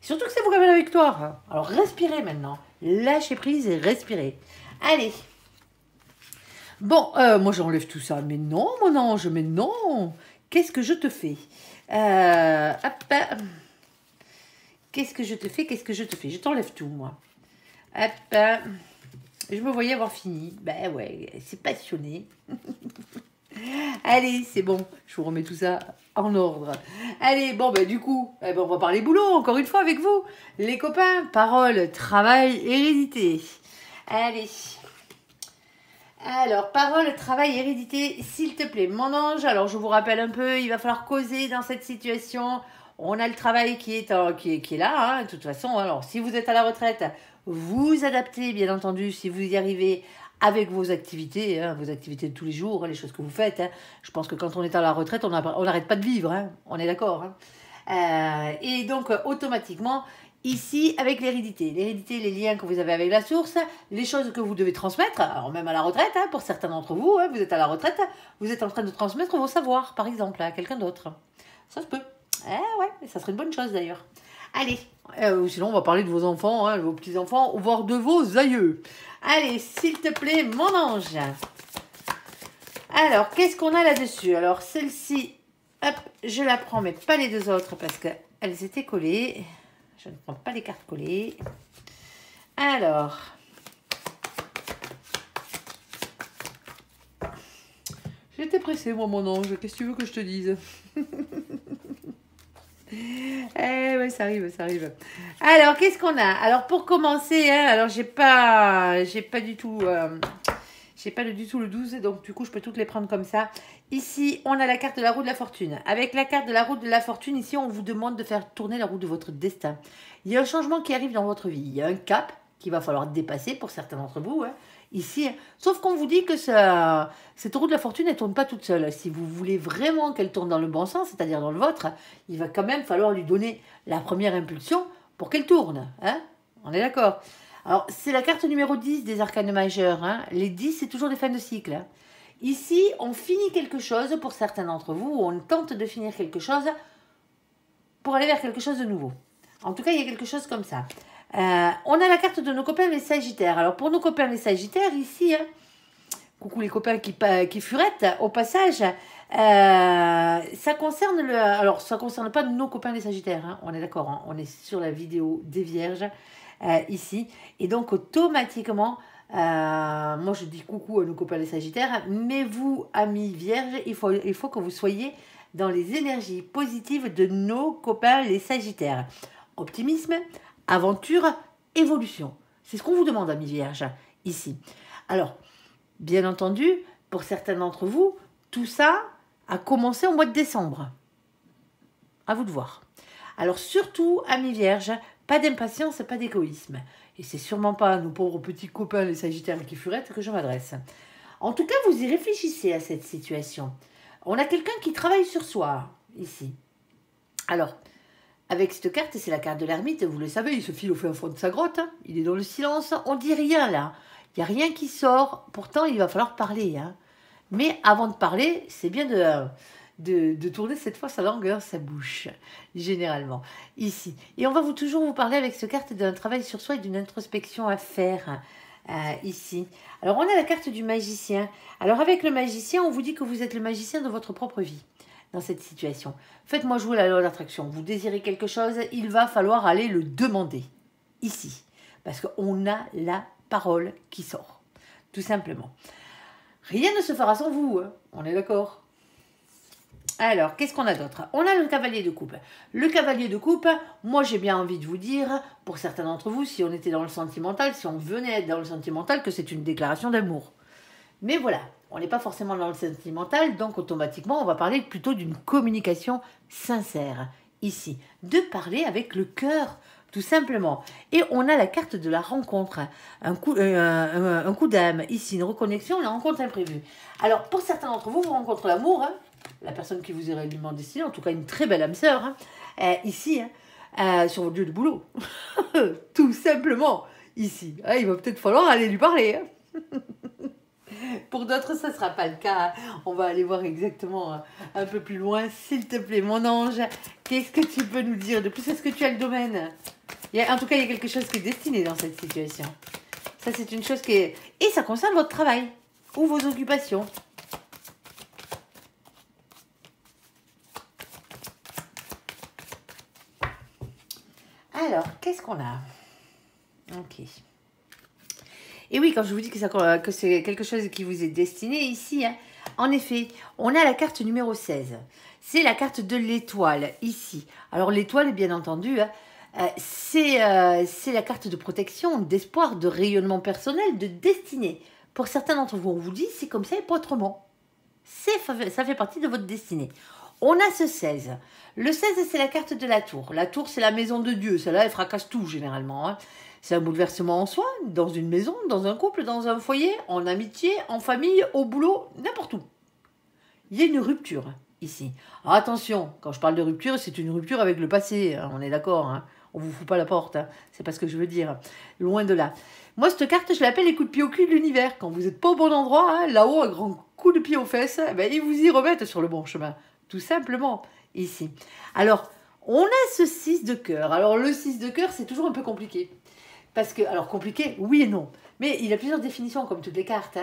Surtout que c'est vous qui avez la victoire. Alors respirez maintenant. Lâchez prise et respirez. Allez. Bon, moi j'enlève tout ça. Mais non, mon ange, mais non. Qu'est-ce que je te fais Qu'est-ce que je te fais Je t'enlève tout, moi. Hop. Je me voyais avoir fini. Ben ouais, c'est passionné. Allez, c'est bon. Je vous remets tout ça en ordre. Allez, bon, ben du coup, on va parler boulot, encore une fois, avec vous. Les copains, parole, travail, hérédité. Allez. Alors, parole, travail, hérédité, s'il te plaît, mon ange. Alors, je vous rappelle un peu, il va falloir causer dans cette situation. On a le travail qui est là, hein, de toute façon. Alors, si vous êtes à la retraite, vous adaptez, bien entendu, si vous y arrivez, avec vos activités de tous les jours, les choses que vous faites. Hein. Je pense que quand on est à la retraite, on n'arrête pas de vivre, hein. On est d'accord. Hein. Et donc, automatiquement, ici, avec l'hérédité, les liens que vous avez avec la source, les choses que vous devez transmettre, alors même à la retraite, hein, pour certains d'entre vous, hein, vous êtes à la retraite, vous êtes en train de transmettre vos savoirs, par exemple, à quelqu'un d'autre. Ça se peut. Ouais, ça serait une bonne chose d'ailleurs. Allez, sinon on va parler de vos enfants, hein, de vos petits-enfants, voire de vos aïeux. Allez, s'il te plaît, mon ange. Alors, qu'est-ce qu'on a là-dessus? Alors, celle-ci, hop, je la prends, mais pas les deux autres parce qu'elles étaient collées. Je ne prends pas les cartes collées. Alors, j'étais pressée, moi, mon ange. Qu'est-ce que tu veux que je te dise? Ouais, ça arrive. Alors, qu'est-ce qu'on a? Alors, pour commencer, hein, alors j'ai pas du tout le 12, donc du coup, je peux toutes les prendre comme ça. Ici, on a la carte de la roue de la fortune. Avec la carte de la roue de la fortune, ici, on vous demande de faire tourner la roue de votre destin. Il y a un changement qui arrive dans votre vie. Il y a un cap qu'il va falloir dépasser pour certains d'entre vous, hein, ici. Sauf qu'on vous dit que cette roue de la fortune, elle ne tourne pas toute seule. Si vous voulez vraiment qu'elle tourne dans le bon sens, c'est-à-dire dans le vôtre, il va quand même falloir lui donner la première impulsion pour qu'elle tourne. Hein. On est d'accord? Alors, c'est la carte numéro 10 des arcanes majeurs. Hein. Les 10, c'est toujours des fins de cycle. Hein. Ici, on finit quelque chose pour certains d'entre vous, ou on tente de finir quelque chose pour aller vers quelque chose de nouveau. En tout cas, il y a quelque chose comme ça. On a la carte de nos copains les Sagittaires. Alors, pour nos copains les Sagittaires, ici, hein, coucou les copains qui furettent, au passage, ça concerne alors, ça concerne pas nos copains les Sagittaires, hein, on est d'accord, hein, on est sur la vidéo des Vierges, ici, et donc, automatiquement, moi je dis coucou à nos copains les Sagittaires, mais vous, amis Vierges, il faut que vous soyez dans les énergies positives de nos copains les Sagittaires. Optimisme, aventure, évolution. C'est ce qu'on vous demande, amis vierges, ici. Alors, bien entendu, pour certains d'entre vous, tout ça a commencé au mois de décembre. À vous de voir. Alors surtout, amis vierges, pas d'impatience, pas d'égoïsme. Et c'est sûrement pas à nos pauvres petits copains, les sagittaires qui furettent, que je m'adresse. En tout cas, vous y réfléchissez à cette situation. On a quelqu'un qui travaille sur soi, ici. Alors, avec cette carte, c'est la carte de l'ermite, vous le savez, il se file au fin fond de sa grotte, hein. Il est dans le silence, on dit rien là. Il n'y a rien qui sort, pourtant il va falloir parler. Hein. Mais avant de parler, c'est bien de tourner cette fois sa langue dans sa bouche, généralement, ici. Et on va toujours vous parler avec cette carte d'un travail sur soi et d'une introspection à faire, ici. Alors, on a la carte du magicien. Alors, avec le magicien, on vous dit que vous êtes le magicien de votre propre vie, dans cette situation. Faites-moi jouer la loi d'attraction. Vous désirez quelque chose, il va falloir aller le demander, ici. Parce qu'on a la parole qui sort, tout simplement. Rien ne se fera sans vous, hein. On est d'accord? Alors, qu'est-ce qu'on a d'autre? On a le cavalier de coupe. Le cavalier de coupe, moi j'ai bien envie de vous dire, pour certains d'entre vous, si on était dans le sentimental, si on venait être dans le sentimental, que c'est une déclaration d'amour. Mais voilà, on n'est pas forcément dans le sentimental, donc automatiquement on va parler plutôt d'une communication sincère, ici. De parler avec le cœur, tout simplement. Et on a la carte de la rencontre, un coup d'âme, ici, une reconnexion, une rencontre imprévue. Alors, pour certains d'entre vous, vous rencontrez l'amour, hein, la personne qui vous est réellement destinée, en tout cas une très belle âme sœur, hein, ici, hein, sur votre lieu de boulot. Tout simplement, ici. Ah, il va peut-être falloir aller lui parler. Hein. Pour d'autres, ça ne sera pas le cas. On va aller voir exactement un peu plus loin. S'il te plaît, mon ange, qu'est-ce que tu peux nous dire de plus? Est-ce que tu as le domaine? En tout cas, il y a quelque chose qui est destiné dans cette situation. Ça, c'est une chose qui est... Et ça concerne votre travail ou vos occupations. Alors, qu'est-ce qu'on a? Ok. Et oui, quand je vous dis que c'est quelque chose qui vous est destiné ici, hein, en effet, on a la carte numéro 16. C'est la carte de l'étoile, ici. Alors l'étoile, bien entendu, hein, c'est la carte de protection, d'espoir, de rayonnement personnel, de destinée. Pour certains d'entre vous, on vous dit, c'est comme ça et pas autrement. Ça fait partie de votre destinée. On a ce 16. Le 16, c'est la carte de la tour. La tour, c'est la maison de Dieu. Celle-là, elle fracasse tout, généralement. Hein. C'est un bouleversement en soi, dans une maison, dans un couple, dans un foyer, en amitié, en famille, au boulot, n'importe où. Il y a une rupture, ici. Alors, attention, quand je parle de rupture, c'est une rupture avec le passé. Hein, on est d'accord, hein. On ne vous fout pas la porte. Hein. C'est pas ce que je veux dire. Loin de là. Moi, cette carte, je l'appelle les coups de pied au cul de l'univers. Quand vous n'êtes pas au bon endroit, hein, là-haut, un grand coup de pied aux fesses, ben, ils vous y remettent sur le bon chemin. Tout simplement, ici. Alors, on a ce 6 de cœur. Alors, le 6 de cœur, c'est toujours un peu compliqué. Parce que, alors, compliqué, oui et non. Mais il a plusieurs définitions, comme toutes les cartes.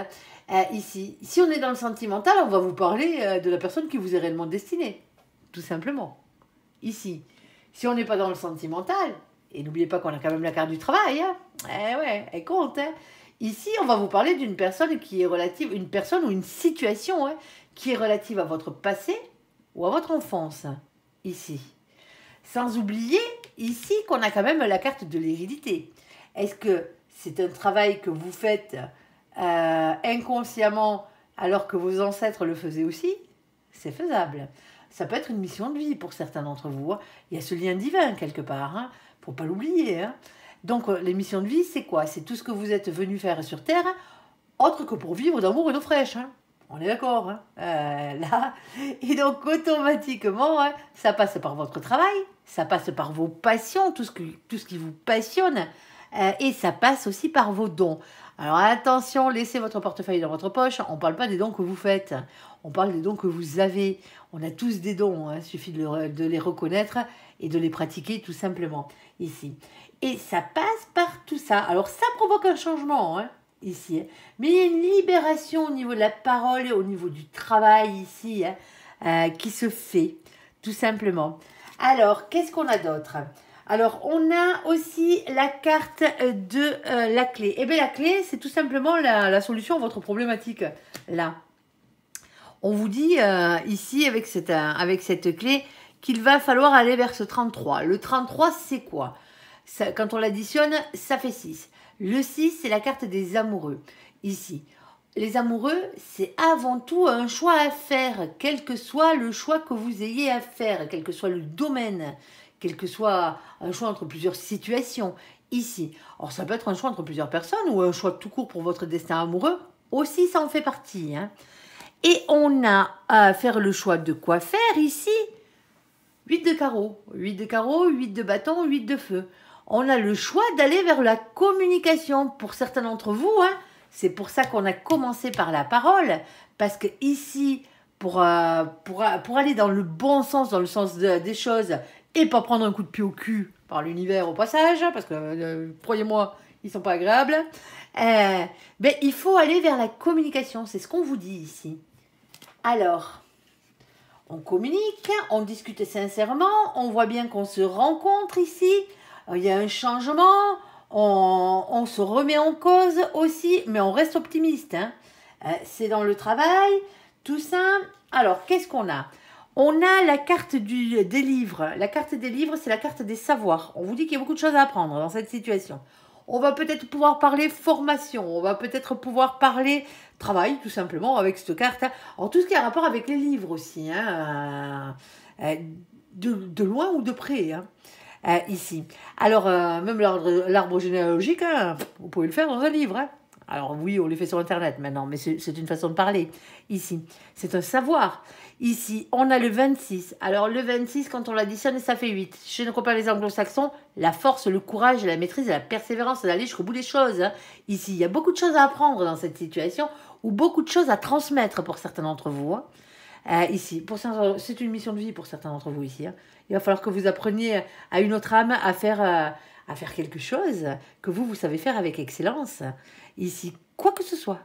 Hein. Ici, si on est dans le sentimental, on va vous parler de la personne qui vous est réellement destinée. Tout simplement. Ici. Si on n'est pas dans le sentimental, et n'oubliez pas qu'on a quand même la carte du travail, hein. Eh ouais, elle compte. Hein. Ici, on va vous parler d'une personne qui est relative, une personne ou une situation hein, qui est relative à votre passé ou à votre enfance. Ici. Sans oublier, ici, qu'on a quand même la carte de l'hérédité. Est-ce que c'est un travail que vous faites inconsciemment alors que vos ancêtres le faisaient aussi? C'est faisable. Ça peut être une mission de vie pour certains d'entre vous. Hein. Il y a ce lien divin quelque part. Hein. Faut pas l'oublier. Hein. Donc, les missions de vie, c'est quoi? C'est tout ce que vous êtes venu faire sur Terre, autre que pour vivre d'amour et d'eau fraîche. Hein. On est d'accord. Hein. Là. Et donc, automatiquement, hein, ça passe par votre travail, ça passe par vos passions, tout ce qui vous passionne, et ça passe aussi par vos dons. Alors, attention, laissez votre portefeuille dans votre poche. On ne parle pas des dons que vous faites. On parle des dons que vous avez. On a tous des dons. Hein. Il suffit de les reconnaître et de les pratiquer tout simplement ici. Et ça passe par tout ça. Alors, ça provoque un changement hein, ici. Mais il y a une libération au niveau de la parole et au niveau du travail ici hein, qui se fait tout simplement. Alors, qu'est-ce qu'on a d'autre ? Alors, on a aussi la carte de la clé. Eh bien, la clé, c'est tout simplement la solution à votre problématique. Là, on vous dit ici, avec cette clé, qu'il va falloir aller vers ce 33. Le 33, c'est quoi ? Ça, quand on l'additionne, ça fait 6. Le 6, c'est la carte des amoureux. Ici, les amoureux, c'est avant tout un choix à faire, quel que soit le choix que vous ayez à faire, quel que soit le domaine, quel que soit un choix entre plusieurs situations. Ici, alors ça peut être un choix entre plusieurs personnes ou un choix tout court pour votre destin amoureux. Aussi, ça en fait partie. Hein. Et on a à faire le choix de quoi faire ici. 8 de carreau, 8 de carreau, 8 de bâton, 8 de feu. On a le choix d'aller vers la communication. Pour certains d'entre vous, hein, c'est pour ça qu'on a commencé par la parole. Parce que ici, pour aller dans le bon sens, dans le sens des choses, et pas prendre un coup de pied au cul par l'univers au passage, parce que, croyez-moi, ils ne sont pas agréables, ben, il faut aller vers la communication. C'est ce qu'on vous dit ici. Alors, on communique, on discute sincèrement, on voit bien qu'on se rencontre ici, il y a un changement, on se remet en cause aussi, mais on reste optimiste. Hein. C'est dans le travail, tout ça. Alors, qu'est-ce qu'on a? On a la carte des livres. La carte des livres, c'est la carte des savoirs. On vous dit qu'il y a beaucoup de choses à apprendre dans cette situation. On va peut-être pouvoir parler formation, on va peut-être pouvoir parler travail, tout simplement, avec cette carte. Alors, tout ce qui a rapport avec les livres aussi, hein, de loin ou de près, hein, ici. Alors, même l'arbre généalogique, hein, vous pouvez le faire dans un livre. Hein. Alors oui, on les fait sur Internet maintenant, mais c'est une façon de parler. Ici, c'est un savoir. Ici, on a le 26. Alors le 26, quand on l'additionne, ça fait 8. Chez nos copains les anglo-saxons, la force, le courage, la maîtrise et la persévérance d'aller jusqu'au bout des choses. Hein. Ici, il y a beaucoup de choses à apprendre dans cette situation, ou beaucoup de choses à transmettre pour certains d'entre vous. Hein. Ici, c'est une mission de vie pour certains d'entre vous ici. Hein. Il va falloir que vous appreniez à une autre âme à faire quelque chose que vous savez faire avec excellence. Ici, quoi que ce soit.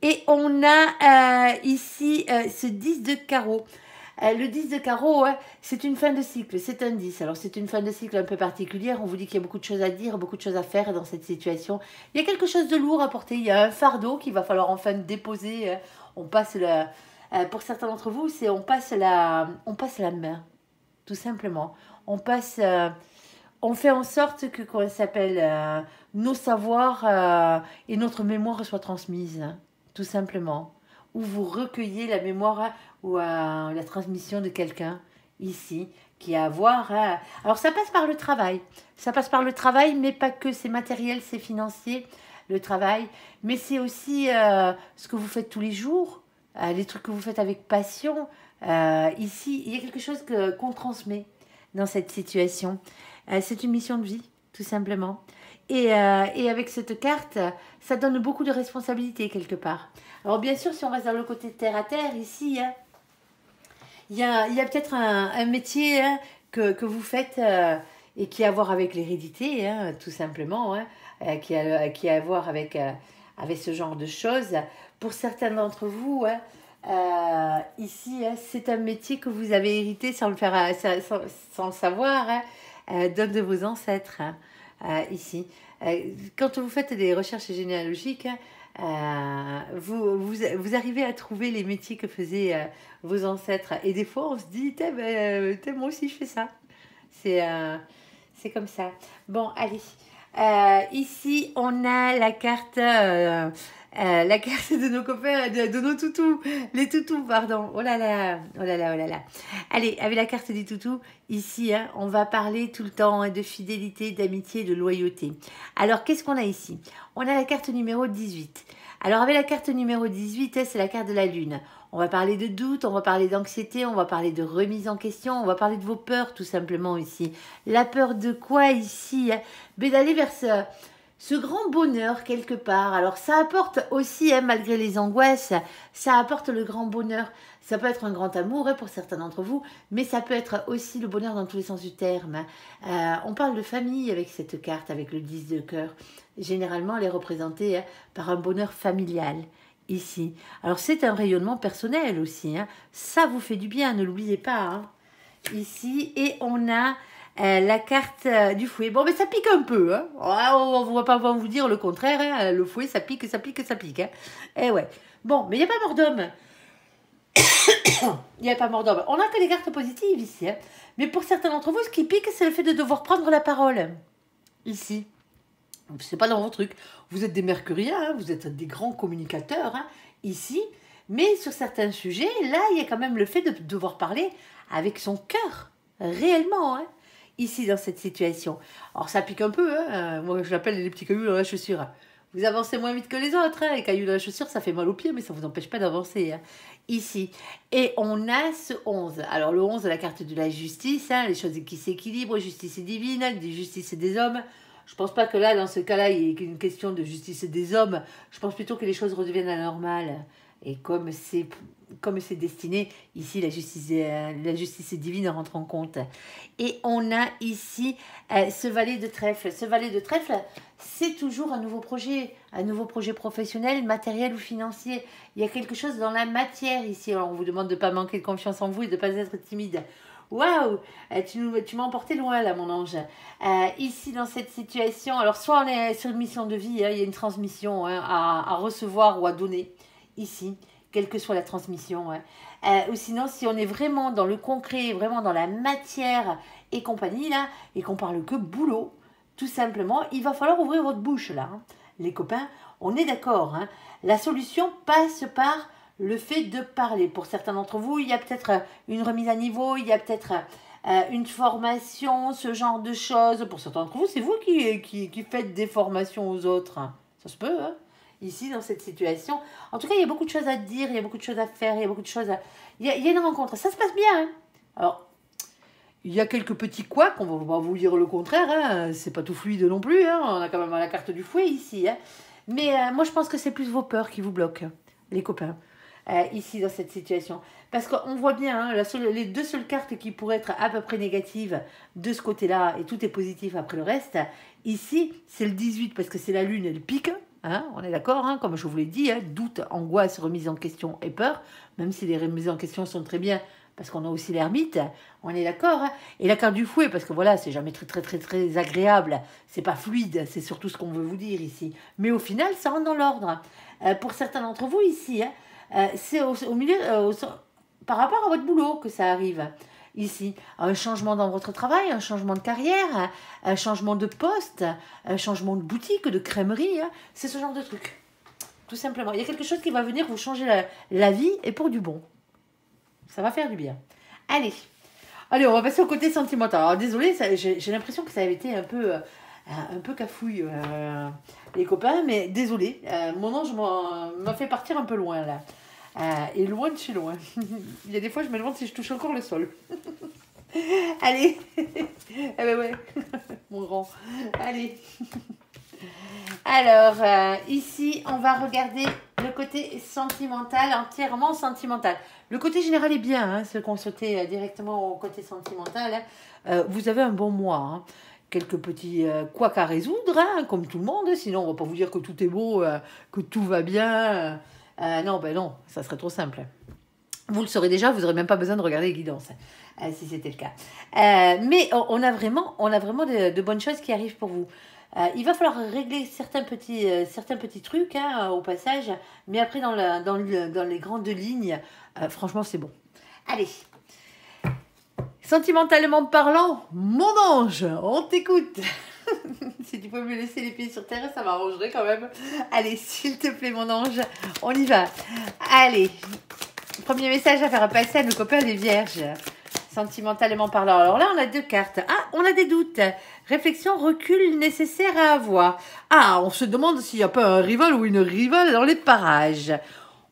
Et on a ici ce 10 de carreau. Le 10 de carreau, hein, c'est une fin de cycle, c'est un 10. Alors c'est une fin de cycle un peu particulière, on vous dit qu'il y a beaucoup de choses à dire, beaucoup de choses à faire dans cette situation. Il y a quelque chose de lourd à porter, il y a un fardeau qu'il va falloir enfin déposer. Hein. On passe pour certains d'entre vous, on passe la main, tout simplement. On fait en sorte que, comment ça s'appelle, nos savoirs et notre mémoire soient transmises, hein, tout simplement. Ou vous recueillez la mémoire ou la transmission de quelqu'un ici qui a à voir. Alors ça passe par le travail. Ça passe par le travail, mais pas que. C'est matériel, c'est financier, le travail. Mais c'est aussi ce que vous faites tous les jours, les trucs que vous faites avec passion. Ici, il y a quelque chose qu'on transmet dans cette situation. C'est une mission de vie, tout simplement. Et avec cette carte, ça donne beaucoup de responsabilités quelque part. Alors bien sûr, si on reste dans le côté terre à terre, ici, hein, il y a peut-être un métier hein, que vous faites et qui a à voir avec l'hérédité, hein, tout simplement, hein, qui a à voir avec ce genre de choses. Pour certains d'entre vous, hein, ici, hein, c'est un métier que vous avez hérité sans le savoir, hein, d'un de vos ancêtres, hein, ici. Quand vous faites des recherches généalogiques, vous arrivez à trouver les métiers que faisaient vos ancêtres. Et des fois, on se dit, moi aussi, je fais ça. C'est comme ça. Bon, allez. Ici, on a la carte de nos copains, de nos toutous. Les toutous, pardon. Oh là là, oh là là, oh là là. Allez, avec la carte des toutous, ici, hein, on va parler tout le temps hein, de fidélité, d'amitié, de loyauté. Alors, qu'est-ce qu'on a ici? On a la carte numéro 18. Alors, avec la carte numéro 18, c'est la carte de la lune. On va parler de doute, on va parler d'anxiété, on va parler de remise en question, on va parler de vos peurs, tout simplement, ici. La peur de quoi, ici hein? Mais d'aller vers ce grand bonheur quelque part. Alors ça apporte aussi, hein, malgré les angoisses, ça apporte le grand bonheur. Ça peut être un grand amour hein, pour certains d'entre vous, mais ça peut être aussi le bonheur dans tous les sens du terme. On parle de famille avec cette carte, avec le 10 de cœur. Généralement, elle est représentée hein, par un bonheur familial. Ici. Alors c'est un rayonnement personnel aussi. Hein. Ça vous fait du bien, ne l'oubliez pas. Hein. Ici, et on a la carte du fouet. Bon, mais ça pique un peu. Hein. On ne va pas vous dire le contraire. Hein. Le fouet, ça pique, ça pique, ça pique. Hein. Eh ouais. Bon, mais il n'y a pas mort d'homme. Il n'y a pas mort d'homme. On n'a que des cartes positives ici. Hein. Mais pour certains d'entre vous, ce qui pique, c'est le fait de devoir prendre la parole. Ici. C'est pas dans vos trucs. Vous êtes des mercuriens, hein, vous êtes des grands communicateurs, hein, ici. Mais sur certains sujets, là, il y a quand même le fait de devoir parler avec son cœur, réellement, hein, ici, dans cette situation. Alors, ça pique un peu, hein. Moi, je l'appelle les petits cailloux dans la chaussure. Vous avancez moins vite que les autres, hein. Les cailloux dans la chaussure, ça fait mal aux pieds, mais ça ne vous empêche pas d'avancer, hein, ici. Et on a ce 11. Alors, le 11, la carte de la justice, hein, les choses qui s'équilibrent, justice divine, justice des hommes. Je pense pas que là, dans ce cas-là, il y ait une question de justice des hommes. Je pense plutôt que les choses redeviennent à la normale. Et comme c'est destiné, ici, la justice divine rentre en compte. Et on a ici ce valet de trèfle. Ce valet de trèfle, c'est toujours un nouveau projet professionnel, matériel ou financier. Il y a quelque chose dans la matière ici. Alors, on vous demande de ne pas manquer de confiance en vous et de ne pas être timide. Waouh, tu m'as emporté loin là, mon ange. Ici, dans cette situation, alors soit on est sur une mission de vie, hein, il y a une transmission, hein, à recevoir ou à donner, ici, quelle que soit la transmission. Hein. Ou sinon, si on est vraiment dans le concret, vraiment dans la matière et compagnie, là, et qu'on parle que boulot, tout simplement, il va falloir ouvrir votre bouche, là. Hein. Les copains, on est d'accord. Hein. La solution passe par le fait de parler. Pour certains d'entre vous, il y a peut-être une remise à niveau, il y a peut-être une formation, ce genre de choses. Pour certains d'entre vous, c'est vous qui faites des formations aux autres. Ça se peut, hein, ici, dans cette situation. En tout cas, il y a beaucoup de choses à dire, il y a beaucoup de choses à faire, il y a beaucoup de choses à... Il y a une rencontre, ça se passe bien. Hein. Alors, il y a quelques petits couacs, on va pas vous dire le contraire, hein. C'est pas tout fluide non plus, hein. On a quand même la carte du fouet ici. Hein. Mais moi, je pense que c'est plus vos peurs qui vous bloquent, les copains. Ici dans cette situation. Parce qu'on voit bien, hein, les deux seules cartes qui pourraient être à peu près négatives de ce côté-là, et tout est positif après le reste, ici, c'est le 18 parce que c'est la lune, elle pique, hein, on est d'accord, hein, comme je vous l'ai dit, hein, doute, angoisse, remise en question et peur, même si les remises en question sont très bien, parce qu'on a aussi l'ermite, on est d'accord, hein, et la carte du fouet, parce que voilà, c'est jamais très agréable, c'est pas fluide, c'est surtout ce qu'on veut vous dire ici, mais au final, ça rentre dans l'ordre. Pour certains d'entre vous ici, hein, c'est au milieu, par rapport à votre boulot que ça arrive ici. Un changement dans votre travail, un changement de carrière, un changement de poste, un changement de boutique, de crèmerie. Hein, c'est ce genre de truc. Tout simplement. Il y a quelque chose qui va venir vous changer la vie et pour du bon. Ça va faire du bien. Allez, on va passer au côté sentimental. Alors désolé, j'ai l'impression que ça avait été un peu cafouille, les copains, mais désolé, mon ange m'a fait partir un peu loin là. Et loin de chez loin. Il y a des fois, je me demande si je touche encore le sol. Allez. Eh ben ouais, mon grand. Allez. Alors, ici, on va regarder le côté sentimental, entièrement sentimental. Le côté général est bien, hein, ceux qui ont sauté directement au côté sentimental. Hein. Vous avez un bon mois, hein. Quelques petits couacs à résoudre, hein, comme tout le monde. Sinon, on va pas vous dire que tout est beau, que tout va bien. Non, non, ça serait trop simple. Vous le saurez déjà, vous n'aurez même pas besoin de regarder les guidances, si c'était le cas. Mais on a vraiment de bonnes choses qui arrivent pour vous. Il va falloir régler certains petits trucs, hein, au passage, mais après dans les grandes lignes, franchement c'est bon. Allez, sentimentalement parlant, mon ange, on t'écoute. Si tu peux me laisser les pieds sur terre, ça m'arrangerait quand même. Allez, s'il te plaît mon ange, on y va. Allez, premier message à faire passer à nos copains les vierges. Sentimentalement parlant. Alors là, on a deux cartes. Ah, on a des doutes. Réflexion, recul nécessaire à avoir. Ah, on se demande s'il n'y a pas un rival ou une rivale dans les parages.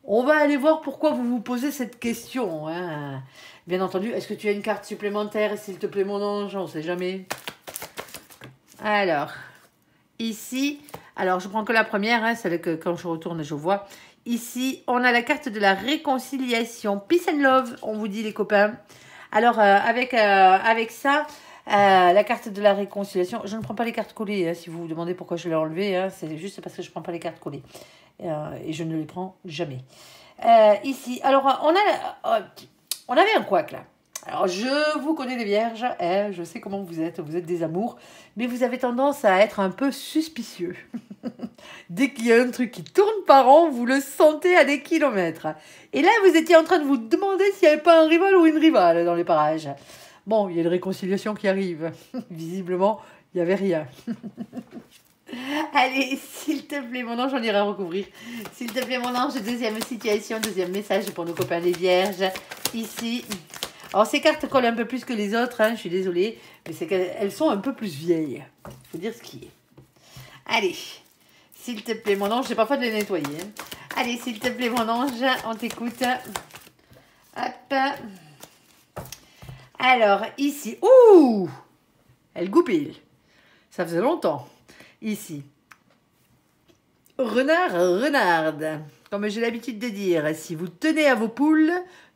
On va aller voir pourquoi vous vous posez cette question. Hein. Bien entendu, est-ce que tu as une carte supplémentaire, s'il te plaît, mon ange? On ne sait jamais. Alors, ici, alors je prends que la première, hein, celle que quand je retourne, je vois. Ici, on a la carte de la réconciliation. Peace and love, on vous dit les copains. Alors, avec ça, la carte de la réconciliation, je ne prends pas les cartes collées, hein, si vous vous demandez pourquoi je l'ai enlevée, hein, c'est juste parce que je ne prends pas les cartes collées. Et je ne les prends jamais. Ici, alors, on avait un couac là. Alors, je vous connais les vierges, hein, je sais comment vous êtes des amours, mais vous avez tendance à être un peu suspicieux. Dès qu'il y a un truc qui tourne par an, vous le sentez à des kilomètres. Et là, vous étiez en train de vous demander s'il n'y avait pas un rival ou une rivale dans les parages. Bon, il y a une réconciliation qui arrive. Visiblement, il n'y avait rien. Allez, s'il te plaît, mon ange, on ira recouvrir. S'il te plaît, mon ange, deuxième situation, deuxième message pour nos copains les vierges. Ici. Alors, ces cartes collent un peu plus que les autres, hein, je suis désolée, mais c'est qu'elles sont un peu plus vieilles. Il faut dire ce qui est. Allez, s'il te plaît, mon ange, j'ai pas fait de les nettoyer. Hein. Allez, s'il te plaît, mon ange, on t'écoute. Hop. Alors, ici. Ouh! Elle goupille. Ça faisait longtemps. Ici. Renard, renarde. Comme j'ai l'habitude de dire, si vous tenez à vos poules,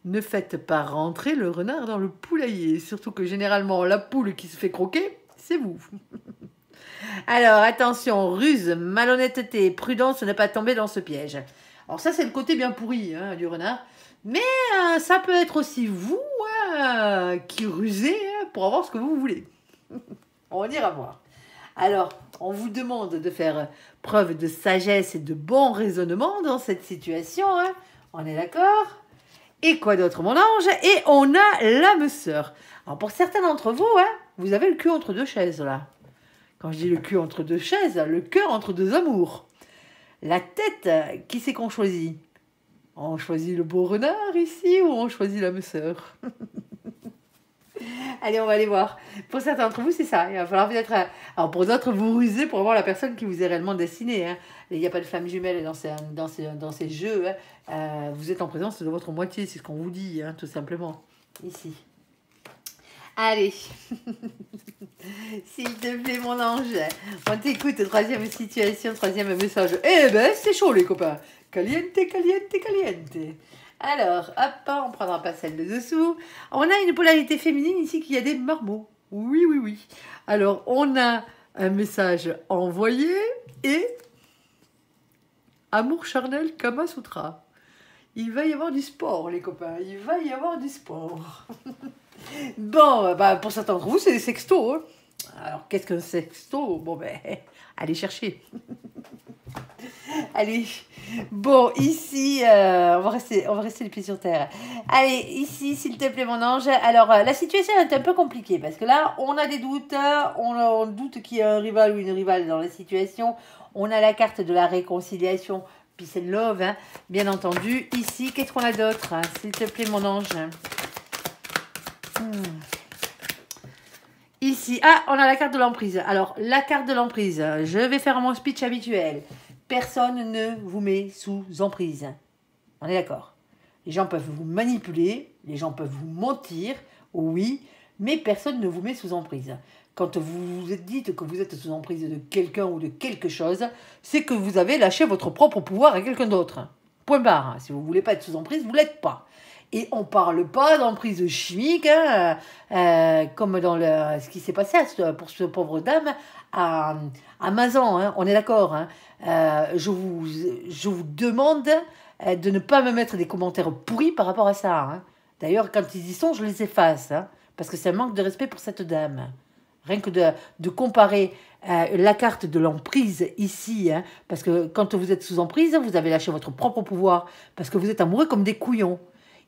ne faites pas rentrer le renard dans le poulailler. Surtout que généralement, la poule qui se fait croquer, c'est vous. Alors, attention, ruse, malhonnêteté, prudence, ne pas tomber dans ce piège. Alors ça, c'est le côté bien pourri hein, du renard. Mais ça peut être aussi vous qui rusez pour avoir ce que vous voulez. On ira voir. Alors, on vous demande de faire preuve de sagesse et de bon raisonnement dans cette situation. Hein. On est d'accord? Et quoi d'autre, mon ange? Et on a l'âme sœur. Alors, pour certains d'entre vous, hein, vous avez le cul entre deux chaises, là. Quand je dis le cul entre deux chaises, le cœur entre deux amours. La tête, qui c'est qu'on choisit? On choisit le beau renard ici ou on choisit l'âme sœur? Allez, on va aller voir. Pour certains d'entre vous, c'est ça. Il va falloir peut-être... Alors, pour d'autres, vous rusez pour voir la personne qui vous est réellement destinée. Hein. Il n'y a pas de flamme jumelle dans ces jeux. Hein. Vous êtes en présence de votre moitié, c'est ce qu'on vous dit, hein, tout simplement. Ici. Allez. S'il te plaît, mon ange. On t'écoute. Troisième situation, troisième message. Eh ben, c'est chaud, les copains. Caliente, caliente, caliente. Alors, hop, on prendra pas celle de dessous. On a une polarité féminine ici qui a des marmots. Oui, oui, oui. Alors, on a un message envoyé et amour charnel Kama Sutra. Il va y avoir du sport, les copains. Il va y avoir du sport. Bon, bah, pour certains d'entre vous, c'est des sextos. Hein. Alors, qu'est-ce qu'un sexto? Bon, ben, allez chercher. Allez, bon, ici, on va rester les pieds sur terre. Allez, ici, s'il te plaît, mon ange. Alors, la situation est un peu compliquée parce que là, on a des doutes. On doute qu'il y a un rival ou une rivale dans la situation. On a la carte de la réconciliation, peace and love, hein, bien entendu. Ici, qu'est-ce qu'on a d'autre? S'il te plaît, mon ange. Ici, on a la carte de l'emprise. Alors, la carte de l'emprise, je vais faire mon speech habituel. Personne ne vous met sous emprise. On est d'accord. Les gens peuvent vous manipuler, les gens peuvent vous mentir, oui, mais personne ne vous met sous emprise. Quand vous vous dites que vous êtes sous emprise de quelqu'un ou de quelque chose, c'est que vous avez lâché votre propre pouvoir à quelqu'un d'autre. Point barre. Si vous ne voulez pas être sous emprise, vous ne l'êtes pas. Et on ne parle pas d'emprise chimique, hein, comme dans ce qui s'est passé pour ce pauvre dame à Mazan. Hein, on est d'accord. Hein. Je vous demande de ne pas me mettre des commentaires pourris par rapport à ça. Hein. D'ailleurs, quand ils y sont, je les efface. Hein, parce que c'est un manque de respect pour cette dame. Rien que de comparer la carte de l'emprise ici, hein, parce que quand vous êtes sous emprise, vous avez lâché votre propre pouvoir, parce que vous êtes amoureux comme des couillons.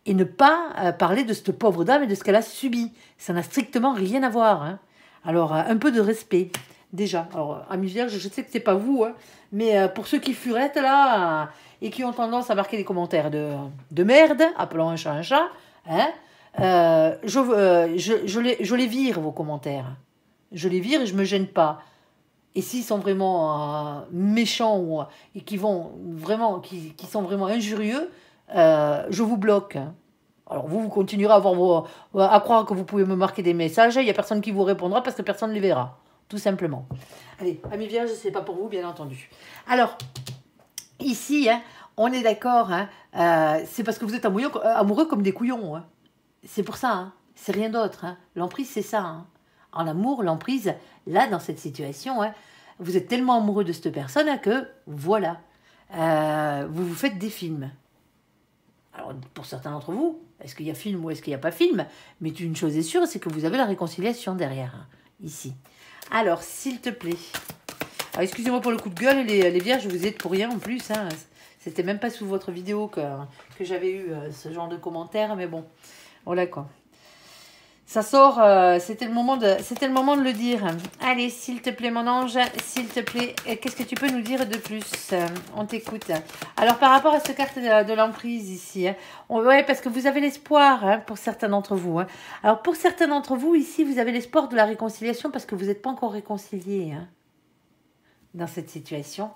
Et ne pas parler de cette pauvre dame et de ce qu'elle a subi. Ça n'a strictement rien à voir. Hein. Alors, un peu de respect, déjà. Alors, amis vierges, je sais que c'est pas vous, hein, mais pour ceux qui furettent, là, et qui ont tendance à marquer des commentaires de merde, appelons un chat, hein, je les vire, vos commentaires. Je les vire et je me gêne pas. Et s'ils sont vraiment méchants et qui sont vraiment injurieux, je vous bloque. Alors vous continuerez à croire que vous pouvez me marquer des messages. Il n'y a personne qui vous répondra parce que personne ne les verra. Tout simplement. Allez, amis vierges, ce n'est pas pour vous, bien entendu. Alors, ici, hein, on est d'accord. Hein, c'est parce que vous êtes amoureux comme des couillons. Hein. C'est pour ça. Hein, c'est rien d'autre. Hein. L'emprise, c'est ça. Hein. En amour, l'emprise, là, dans cette situation, hein, vous êtes tellement amoureux de cette personne hein, que, voilà, vous vous faites des films. Alors, pour certains d'entre vous, est-ce qu'il y a film ou est-ce qu'il n'y a pas film? Mais une chose est sûre, c'est que vous avez la réconciliation derrière, hein, ici. Alors, s'il te plaît. Alors, excusez-moi pour le coup de gueule, les vierges, je vous aide pour rien en plus. Hein. C'était même pas sous votre vidéo que j'avais eu ce genre de commentaires, mais bon, voilà quoi. Ça sort, c'était le moment de le dire. Allez, s'il te plaît, mon ange, s'il te plaît, qu'est-ce que tu peux nous dire de plus? On t'écoute. Alors, par rapport à cette carte de l'emprise ici, hein, ouais, parce que vous avez l'espoir, hein, pour certains d'entre vous. Hein. Alors, pour certains d'entre vous, ici, vous avez l'espoir de la réconciliation parce que vous n'êtes pas encore réconciliés, hein, dans cette situation.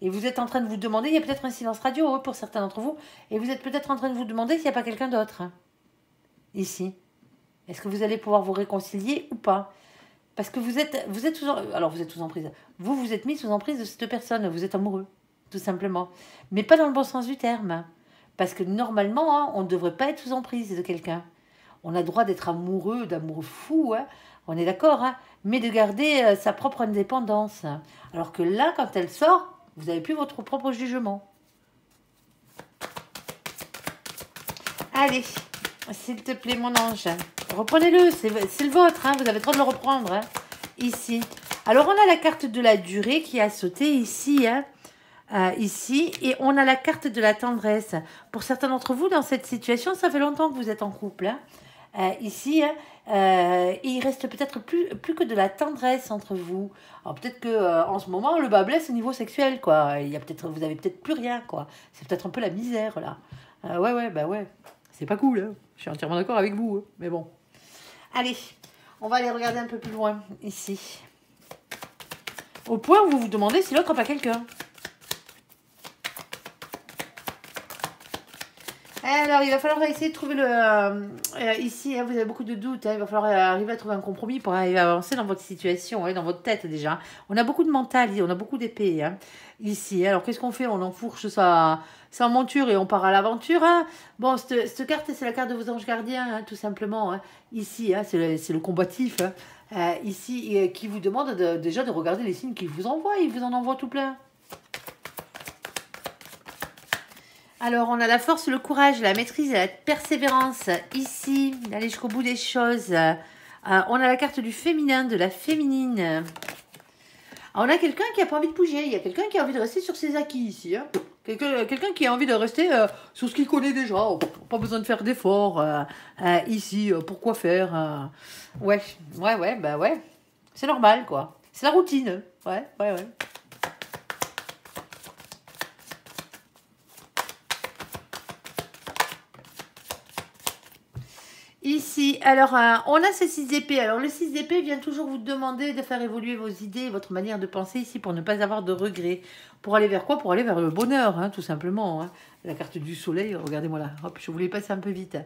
Et vous êtes en train de vous demander, il y a peut-être un silence radio, hein, pour certains d'entre vous, et vous êtes peut-être en train de vous demander s'il n'y a pas quelqu'un d'autre, hein, ici. Est-ce que vous allez pouvoir vous réconcilier ou pas? Parce que vous êtes sous emprise. Vous êtes mis sous emprise de cette personne. Vous êtes amoureux, tout simplement. Mais pas dans le bon sens du terme. Parce que normalement, hein, on ne devrait pas être sous emprise de quelqu'un. On a le droit d'être amoureux, d'amoureux fou, hein, on est d'accord, hein, mais de garder sa propre indépendance. Alors que là, quand elle sort, vous n'avez plus votre propre jugement. Allez, s'il te plaît, mon ange. Reprenez-le, c'est le vôtre, hein, vous avez le droit de le reprendre, hein, ici. Alors, on a la carte de la durée qui a sauté ici, hein, ici, et on a la carte de la tendresse. Pour certains d'entre vous, dans cette situation, ça fait longtemps que vous êtes en couple, hein, ici, hein, et il reste peut-être plus que de la tendresse entre vous. Alors, peut-être que en ce moment, le bas blesse au niveau sexuel, quoi. Vous avez peut-être plus rien, quoi. C'est peut-être un peu la misère, là. Ouais. C'est pas cool, hein. Je suis entièrement d'accord avec vous, hein. Mais bon. Allez, on va aller regarder un peu plus loin, ici. Au point où vous vous demandez si l'autre n'a pas quelqu'un. Alors, il va falloir essayer de trouver ici, hein, vous avez beaucoup de doutes, hein, il va falloir arriver à trouver un compromis pour arriver à avancer dans votre situation, hein, dans votre tête déjà. On a beaucoup de mental, on a beaucoup d'épée, hein, ici. Alors, qu'est-ce qu'on fait? On enfourche sa monture et on part à l'aventure. Hein. Bon, cette carte, c'est la carte de vos anges gardiens, hein, tout simplement. Hein. Ici, hein, c'est le combatif. Hein. Ici, qui vous demande déjà de regarder les signes qu'il vous envoie. Il vous en envoie tout plein. Alors, on a la force, le courage, la maîtrise et la persévérance. Ici, d'aller jusqu'au bout des choses. On a la carte du féminin, de la féminine. Alors, on a quelqu'un qui n'a pas envie de bouger. Il y a quelqu'un qui a envie de rester sur ses acquis ici. Hein. Quelqu'un qui a envie de rester sur ce qu'il connaît déjà. Pas besoin de faire d'efforts. Ici, pourquoi faire Ouais. C'est normal, quoi. C'est la routine. Ouais. Ici, alors, on a ce 6 d'épée. Alors, le 6 d'épée vient toujours vous demander de faire évoluer vos idées, votre manière de penser ici pour ne pas avoir de regrets. Pour aller vers quoi? Pour aller vers le bonheur, hein, tout simplement. Hein. La carte du soleil, regardez-moi là. Hop, je voulais passer un peu vite.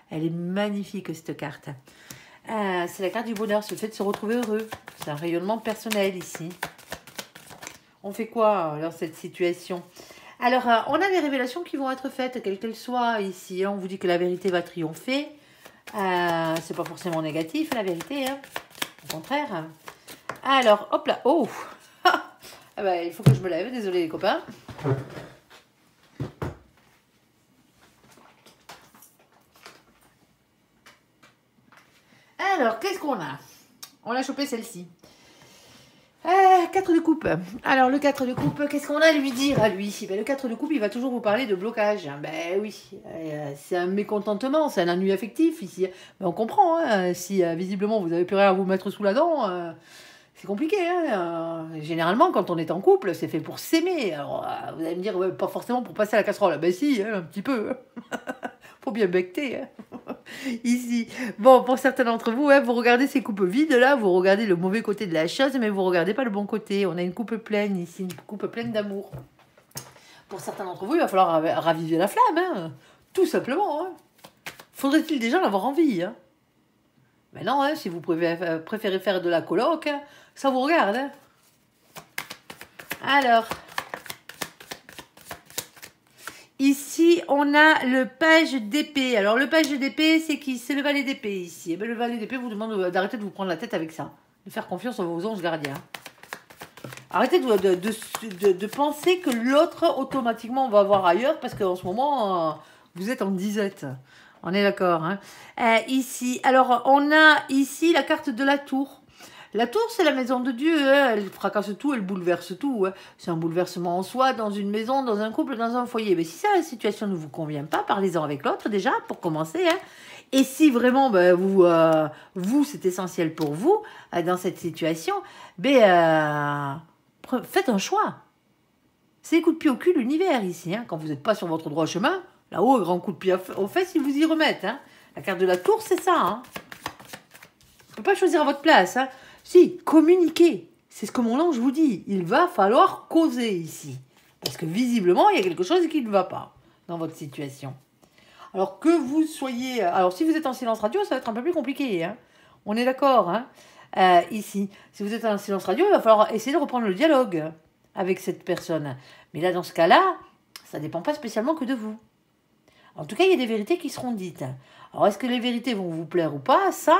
Elle est magnifique, cette carte. C'est la carte du bonheur, c'est le fait de se retrouver heureux. C'est un rayonnement personnel ici. On fait quoi dans cette situation? Alors, on a des révélations qui vont être faites, quelles qu'elles soient ici. On vous dit que la vérité va triompher. C'est pas forcément négatif, la vérité. Hein. Au contraire. Alors, hop là. Oh ah bah, il faut que je me lève. Désolé, les copains. Alors, qu'est-ce qu'on a? On a chopé celle-ci. 4 de coupe. Alors, le 4 de coupe, qu'est-ce qu'on a à lui dire à lui? Ben, le 4 de coupe, il va toujours vous parler de blocage. Ben oui, c'est un mécontentement, c'est un ennui affectif ici. Ben, on comprend, hein, si visiblement vous n'avez plus rien à vous mettre sous la dent, c'est compliqué. Hein, généralement, quand on est en couple, c'est fait pour s'aimer. Alors, vous allez me dire, ouais, pas forcément pour passer à la casserole. Ben si, hein, un petit peu. Faut bien becter. Hein. Ici. Bon, pour certains d'entre vous, vous regardez ces coupes vides là, vous regardez le mauvais côté de la chose, mais vous regardez pas le bon côté. On a une coupe pleine ici, une coupe pleine d'amour. Pour certains d'entre vous, il va falloir raviver la flamme, hein. Tout simplement. Hein. Faudrait-il déjà en avoir envie, hein. Mais non, hein, si vous préférez faire de la coloc, hein, ça vous regarde. Hein. Alors... Ici, on a le page d'épée. Alors, le page d'épée, c'est qui? C'est le valet d'épée ici. Et bien, le valet d'épée vous demande d'arrêter de vous prendre la tête avec ça. De faire confiance en vos anges gardiens. Arrêtez de penser que l'autre, automatiquement, on va voir ailleurs. Parce qu'en ce moment, vous êtes en disette. On est d'accord. Hein. Ici, alors, on a ici la carte de la tour. La tour, c'est la maison de Dieu, hein. Elle fracasse tout, elle bouleverse tout. Hein. C'est un bouleversement en soi, dans une maison, dans un couple, dans un foyer. Mais si ça, la situation ne vous convient pas, parlez-en avec l'autre déjà, pour commencer. Hein. Et si vraiment ben, vous c'est essentiel pour vous, dans cette situation, ben, faites un choix. C'est des coups de pied au cul, l'univers, ici. Hein. Quand vous n'êtes pas sur votre droit chemin, là-haut, un grand coup de pied aux fesses, ils vous y remettent. Hein. La carte de la tour, c'est ça. Hein. Vous ne pouvez pas choisir à votre place. Hein. Si, communiquez. C'est ce que mon ange vous dit. Il va falloir causer ici. Parce que visiblement, il y a quelque chose qui ne va pas dans votre situation. Alors que vous soyez... Alors, si vous êtes en silence radio, ça va être un peu plus compliqué. Hein. On est d'accord, hein, ici. Si vous êtes en silence radio, il va falloir essayer de reprendre le dialogue avec cette personne. Mais là, dans ce cas-là, ça ne dépend pas spécialement que de vous. En tout cas, il y a des vérités qui seront dites. Alors, est-ce que les vérités vont vous plaire ou pas? Ça,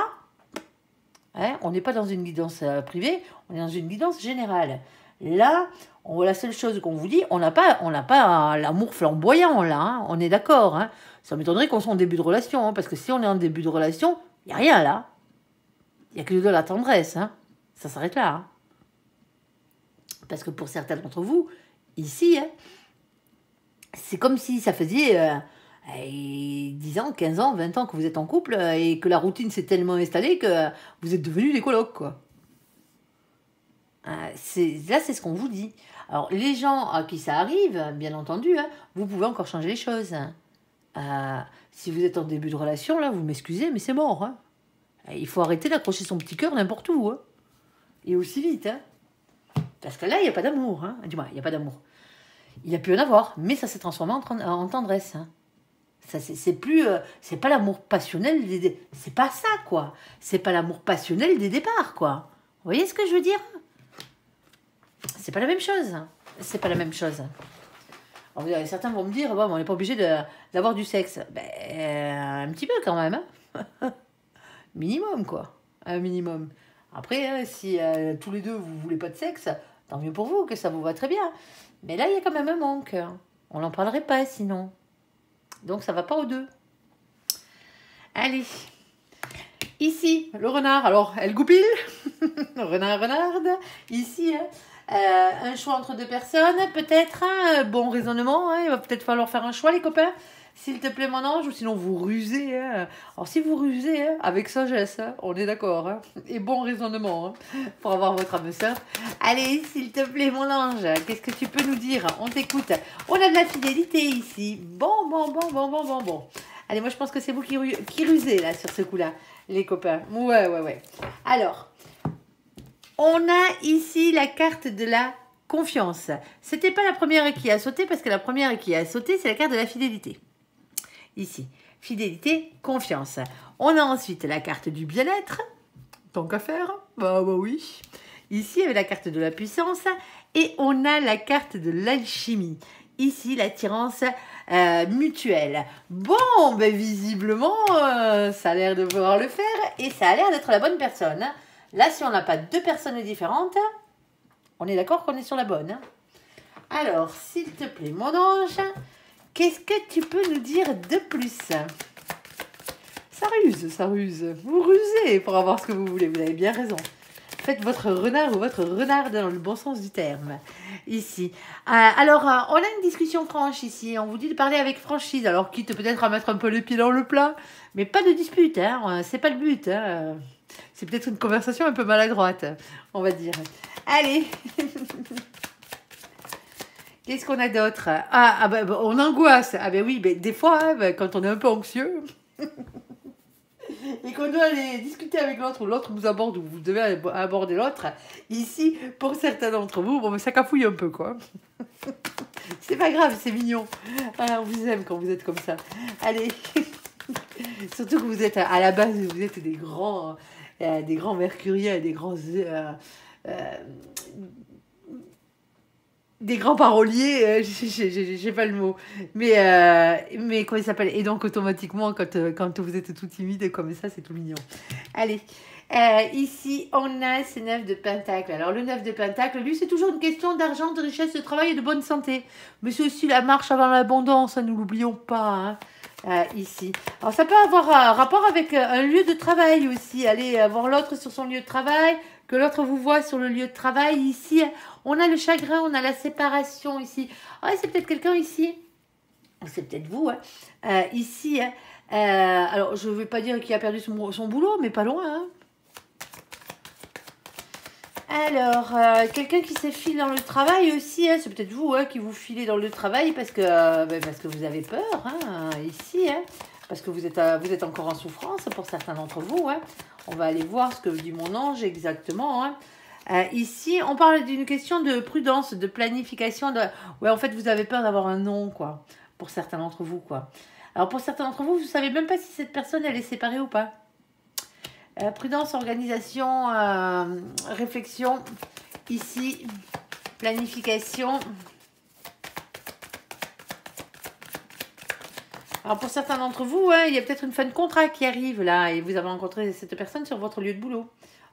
hein, on n'est pas dans une guidance privée, on est dans une guidance générale. Là, la seule chose qu'on vous dit, on n'a pas l'amour flamboyant, là. Hein, on est d'accord. Hein. Ça m'étonnerait qu'on soit en début de relation. Hein, parce que si on est en début de relation, il n'y a rien là. Il n'y a que de la tendresse. Hein. Ça s'arrête là. Hein. Parce que pour certains d'entre vous, ici, hein, c'est comme si ça faisait 10 ans, 15 ans, 20 ans que vous êtes en couple et que la routine s'est tellement installée que vous êtes devenus des colocs, quoi. Là, c'est ce qu'on vous dit. Alors, les gens à qui ça arrive, bien entendu, hein, vous pouvez encore changer les choses. Si vous êtes en début de relation, là, vous m'excusez, mais c'est mort. Hein. Il faut arrêter d'accrocher son petit cœur n'importe où. Hein. Et aussi vite, hein. Parce que là, il n'y a pas d'amour. Hein. Du moins, il n'y a pas d'amour. Il y a pu en avoir, mais ça s'est transformé en tendresse. Hein. Ça, c'est plus... c'est pas l'amour passionnel c'est pas ça, quoi. C'est pas l'amour passionnel des départs, quoi. Vous voyez ce que je veux dire? C'est pas la même chose. C'est pas la même chose. Alors, certains vont me dire, bon, on n'est pas obligé d'avoir du sexe. Ben, un petit peu quand même. Hein. Minimum, quoi. Un minimum. Après, hein, si tous les deux, vous voulez pas de sexe, tant mieux pour vous, que ça vous va très bien. Mais là, il y a quand même un manque. On n'en parlerait pas, sinon. Donc, ça va pas aux deux. Allez. Ici, le renard. Alors, elle goupille. Renard, renarde. Ici, hein. Un choix entre deux personnes, peut-être. Hein, bon raisonnement. Hein, il va peut-être falloir faire un choix, les copains. S'il te plaît, mon ange, ou sinon vous rusez. Hein. Alors, si vous rusez, hein, avec sagesse, hein, on est d'accord. Hein, et bon raisonnement, hein, pour avoir votre âme sœur. Allez, s'il te plaît, mon ange, qu'est-ce que tu peux nous dire? On t'écoute. On a de la fidélité ici. Bon. Allez, moi, je pense que c'est vous qui rusez, là, sur ce coup-là, les copains. Ouais. Alors, on a ici la carte de la confiance. C'était pas la première qui a sauté, parce que la première qui a sauté, c'est la carte de la fidélité. Ici, fidélité, confiance. On a ensuite la carte du bien-être, tant qu'à faire, bah oui. Ici, avec la carte de la puissance, et on a la carte de l'alchimie. Ici, l'attirance mutuelle. Bon, ben visiblement, ça a l'air de vouloir le faire, et ça a l'air d'être la bonne personne. Là, si on n'a pas deux personnes différentes, on est d'accord qu'on est sur la bonne. Alors, s'il te plaît, mon ange, qu'est-ce que tu peux nous dire de plus? Ça ruse. Vous rusez pour avoir ce que vous voulez. Vous avez bien raison. Faites votre renard ou votre renarde dans le bon sens du terme. Ici. Alors, on a une discussion franche ici. On vous dit de parler avec franchise. Alors, quitte peut-être à mettre un peu les pieds dans le plat. Mais pas de dispute. Hein. C'est pas le but. Hein. C'est peut-être une conversation un peu maladroite, on va dire. Allez. Qu'est-ce qu'on a d'autre? On angoisse. Ah ben oui, des fois, hein, quand on est un peu anxieux et qu'on doit aller discuter avec l'autre, ou l'autre vous aborde, ou vous devez aborder l'autre, ici, pour certains d'entre vous, bon, ça cafouille un peu, quoi. C'est pas grave, c'est mignon. On vous aime quand vous êtes comme ça. Allez. Surtout que vous êtes, à la base, vous êtes des grands mercuriens, des grands paroliers, j'ai pas le mot, mais comment il s'appelle? Et donc automatiquement, quand vous êtes tout timide comme ça, c'est tout mignon. Allez, ici on a ce 9 de Pentacle. Alors le 9 de Pentacle, lui, c'est toujours une question d'argent, de richesse, de travail et de bonne santé. Mais c'est aussi la marche avant l'abondance, hein, nous l'oublions pas. Hein. Ici. Alors ça peut avoir un rapport avec un lieu de travail aussi. Aller voir l'autre sur son lieu de travail, que l'autre vous voit sur le lieu de travail. Ici, on a le chagrin, on a la séparation ici. Ah, c'est peut-être quelqu'un ici. C'est peut-être vous. Hein. Ici, hein. Alors je ne vais pas dire qu'il a perdu son boulot, mais pas loin. Hein. Alors, quelqu'un qui s'effile dans le travail aussi, hein, c'est peut-être vous qui vous filez dans le travail parce que vous avez peur, hein, ici, hein, parce que vous êtes encore en souffrance pour certains d'entre vous. Hein. On va aller voir ce que dit mon ange exactement. Hein. Ici, on parle d'une question de prudence, de planification. Ouais, en fait, vous avez peur d'avoir un non, quoi, pour certains d'entre vous, quoi. Alors, pour certains d'entre vous, vous ne savez même pas si cette personne, elle est séparée ou pas. Prudence, organisation, réflexion, ici, planification. Alors pour certains d'entre vous, hein, il y a peut-être une fin de contrat qui arrive là et vous avez rencontré cette personne sur votre lieu de boulot.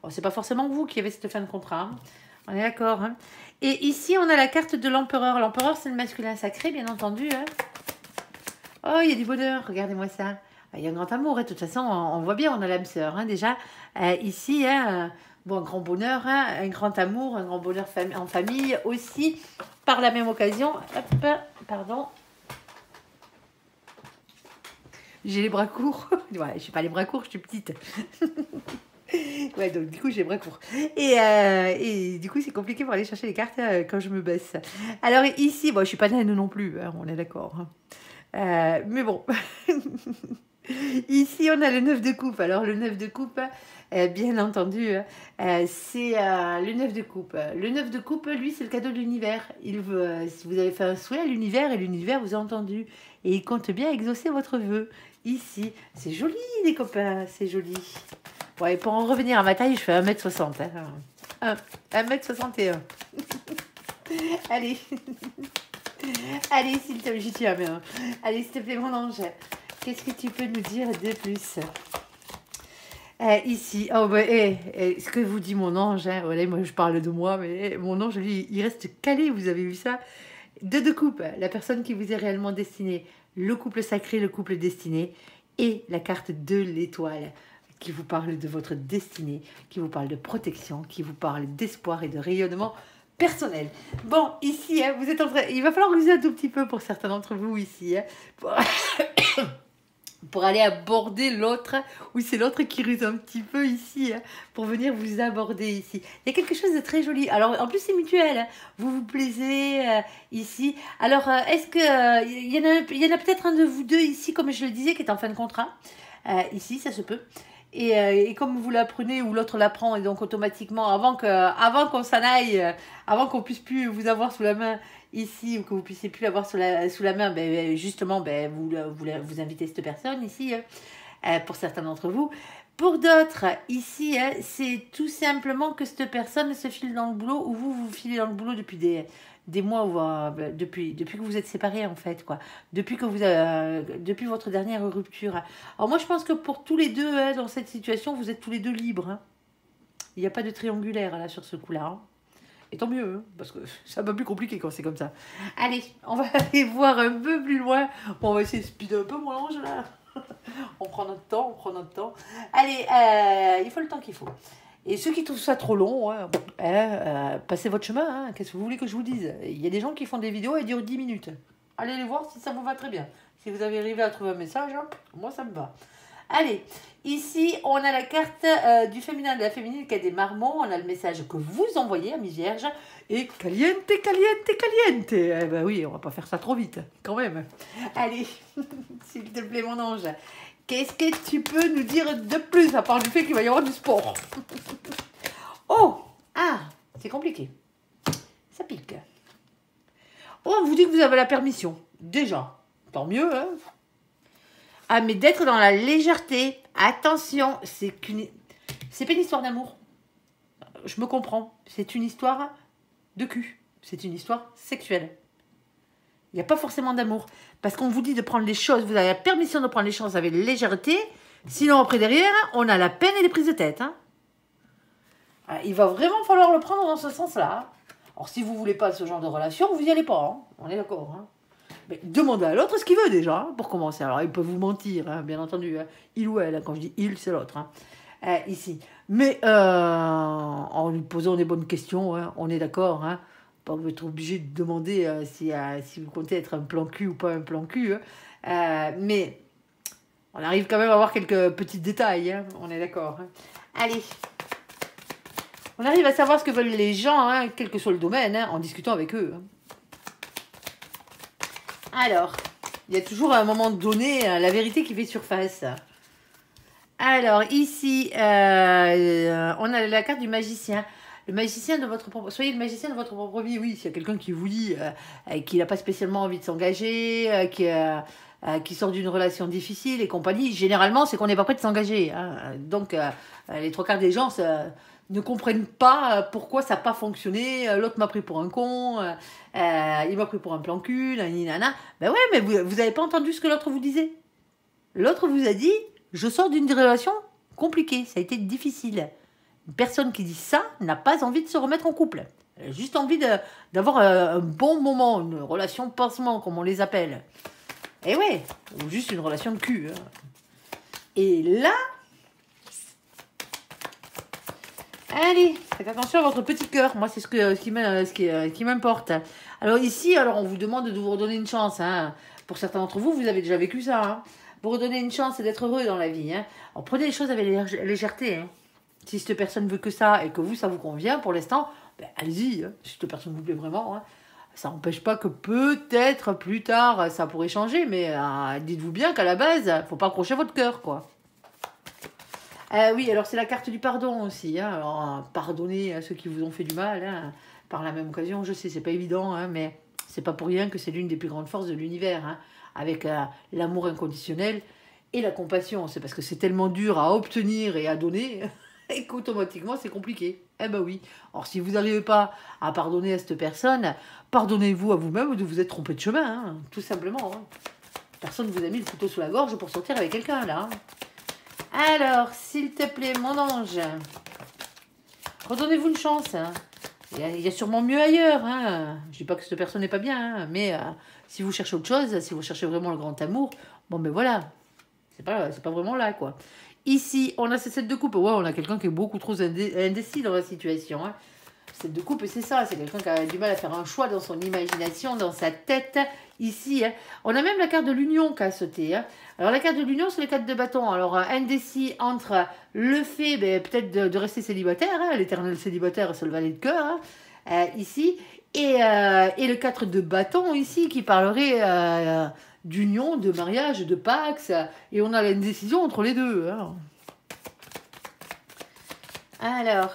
Ce n'est pas forcément vous qui avez cette fin de contrat, hein. On est d'accord. Hein. Et ici, on a la carte de l'empereur. L'empereur, c'est le masculin sacré, bien entendu. Hein. Oh, il y a du bonheur, regardez-moi ça. Il y a un grand amour, et de toute façon, on voit bien, on a l'âme sœur, hein, déjà. Ici, hein, bon, un grand bonheur, hein, un grand amour, un grand bonheur en famille aussi. Par la même occasion, hop, pardon. J'ai les bras courts. Ouais, je n'ai pas les bras courts, je suis petite. Ouais, donc du coup, j'ai les bras courts. Et du coup, c'est compliqué pour aller chercher les cartes quand je me baisse. Alors ici, bon, je ne suis pas naine non plus, hein, on est d'accord. Hein. Mais bon... Ici, on a le 9 de coupe. Alors, le 9 de coupe, bien entendu, c'est le 9 de coupe. Le 9 de coupe, lui, c'est le cadeau de l'univers. Si vous avez fait un souhait à l'univers, et l'univers vous a entendu. Et il compte bien exaucer votre vœu. Ici, c'est joli, les copains, c'est joli. Ouais, pour en revenir à ma taille, je fais 1m60. Hein. 1m61. Allez. Allez, s'il te plaît, j'y tiens bien. Allez, s'il te plaît, mon ange. Qu'est-ce que tu peux nous dire de plus ici, oh, bah, ce que vous dit mon ange, hein, voilà, moi je parle de moi, mais mon ange, lui, il reste calé, vous avez vu ça. 2 de coupe, la personne qui vous est réellement destinée, le couple sacré, le couple destiné, et la carte de l'étoile, qui vous parle de votre destinée, qui vous parle de protection, qui vous parle d'espoir et de rayonnement personnel. Bon, ici, hein, vous êtes en train... Il va falloir ruser un tout petit peu pour certains d'entre vous ici, hein, pour aller aborder l'autre, ou c'est l'autre qui ruse un petit peu ici, hein, pour venir vous aborder ici. Il y a quelque chose de très joli. Alors, en plus, c'est mutuel. Hein. Vous vous plaisez ici. Alors, est-ce que il y en a peut-être un de vous deux ici, comme je le disais, qui est en fin de contrat. Ici, ça se peut. Et comme vous l'apprenez ou l'autre l'apprend, et donc automatiquement, avant qu'on s'en aille, avant qu'on puisse plus vous avoir sous la main ici, ou que vous puissiez plus l'avoir sous la main, ben, justement, ben, vous invitez cette personne ici, pour certains d'entre vous. Pour d'autres, ici, c'est tout simplement que cette personne se file dans le boulot, ou vous filez dans le boulot depuis des mois, ou depuis que vous êtes séparés, en fait, quoi. Depuis votre dernière rupture. Alors moi, je pense que pour tous les deux, dans cette situation, vous êtes tous les deux libres. Hein. Il n'y a pas de triangulaire, là, sur ce coup-là. Hein. Et tant mieux, hein, parce que c'est un peu plus compliqué quand c'est comme ça. Allez, on va aller voir un peu plus loin. Bon, on va essayer de speeder un peu, mon ange, là. On prend notre temps. Allez, il faut le temps qu'il faut. Et ceux qui trouvent ça trop long, passez votre chemin. Hein. Qu'est-ce que vous voulez que je vous dise? Il y a des gens qui font des vidéos et durent 10 minutes. Allez les voir si ça vous va très bien. Si vous avez arrivé à trouver un message, hein, moi ça me va. Allez, ici on a la carte du féminin, de la féminine qui a des marmots. On a le message que vous envoyez à mes vierges. Et caliente, caliente, caliente. Eh ben oui, on va pas faire ça trop vite, quand même. Allez, s'il te plaît mon ange. Qu'est-ce que tu peux nous dire de plus, à part du fait qu'il va y avoir du sport? Oh, c'est compliqué. Ça pique. Oh, on vous dit que vous avez la permission. Déjà, tant mieux, hein. Ah, mais d'être dans la légèreté. Attention, c'est pas une histoire d'amour. Je me comprends. C'est une histoire de cul. C'est une histoire sexuelle. Il n'y a pas forcément d'amour. Parce qu'on vous dit de prendre les choses, vous avez la permission de prendre les choses avec légèreté. Sinon, après, derrière, on a la peine et les prises de tête. Hein. Il va vraiment falloir le prendre dans ce sens-là. Alors, si vous ne voulez pas ce genre de relation, vous n'y allez pas. Hein. On est d'accord. Hein. Mais demandez à l'autre ce qu'il veut déjà, hein, pour commencer. Alors, il peut vous mentir, hein, bien entendu. Hein. Il ou elle, quand je dis il, c'est l'autre. Hein. ici. Mais en lui posant des bonnes questions, hein, on est d'accord, hein, pas être obligé de demander si vous comptez être un plan cul ou pas un plan cul. Hein. Mais on arrive quand même à avoir quelques petits détails, hein, on est d'accord. Hein. Allez, on arrive à savoir ce que veulent les gens, hein, quel que soit le domaine, hein, en discutant avec eux. Hein. Alors, il y a toujours à un moment donné la vérité qui fait surface. Alors, ici, on a la carte du magicien. Le magicien de votre propre... Soyez le magicien de votre propre vie. Oui, s'il y a quelqu'un qui vous dit qu'il n'a pas spécialement envie de s'engager, qui sort d'une relation difficile et compagnie, généralement, c'est qu'on n'est pas prêt de s'engager. Hein. Donc, les trois quarts des gens ne comprennent pas pourquoi ça n'a pas fonctionné. L'autre m'a pris pour un con, il m'a pris pour un plan cul, nanana. Ben ouais, mais vous n'avez pas entendu ce que l'autre vous disait. L'autre vous a dit... Je sors d'une relation compliquée, ça a été difficile. Une personne qui dit ça n'a pas envie de se remettre en couple. Elle a juste envie d'avoir un bon moment, une relation pansement, comme on les appelle. Et ouais, ou juste une relation de cul. Hein. Et là... Allez, faites attention à votre petit cœur. Moi, c'est ce qui m'importe. Alors ici, on vous demande de vous redonner une chance. Hein. Pour certains d'entre vous, vous avez déjà vécu ça. Hein. Vous redonner une chance et d'être heureux dans la vie. Hein. Alors, prenez les choses avec légèreté. Hein. Si cette personne veut que ça et que vous, ça vous convient pour l'instant, ben, allez-y. Hein. Si cette personne vous plaît vraiment, hein. Ça n'empêche pas que peut-être plus tard, ça pourrait changer. Mais dites-vous bien qu'à la base, il ne faut pas accrocher votre cœur, quoi. Oui, alors c'est la carte du pardon aussi. Hein. Alors, pardonnez à ceux qui vous ont fait du mal. Hein. Par la même occasion, je sais, c'est pas évident, hein, mais c'est pas pour rien que c'est l'une des plus grandes forces de l'univers. Hein. Avec l'amour inconditionnel et la compassion. C'est parce que c'est tellement dur à obtenir et à donner et qu'automatiquement c'est compliqué. Eh ben oui. Or si vous n'arrivez pas à pardonner à cette personne, pardonnez-vous à vous-même de vous être trompé de chemin, hein, tout simplement. Hein. Personne ne vous a mis le couteau sous la gorge pour sortir avec quelqu'un là. Hein. Alors, s'il te plaît, mon ange, redonnez-vous une chance. Hein. Il y a sûrement mieux ailleurs. Hein. Je ne dis pas que cette personne n'est pas bien, hein, mais si vous cherchez autre chose, si vous cherchez vraiment le grand amour, bon ben voilà, c'est pas vraiment là, quoi. Ici, on a ce 7 de coupe. Ouais, on a quelqu'un qui est beaucoup trop indécis dans la situation. Hein. 7 de coupe, c'est ça. C'est quelqu'un qui a du mal à faire un choix dans son imagination, dans sa tête. Ici, hein. On a même la carte de l'union qui a sauté. Hein. Alors, la carte de l'union, c'est les cartes de bâton. Alors, indécis entre le fait, peut-être de rester célibataire, hein, l'éternel célibataire, c'est le valet de cœur, hein, ici, et le 4 de bâton, ici, qui parlerait d'union, de mariage, de pax, et on a l'indécision entre les deux. Hein. Alors,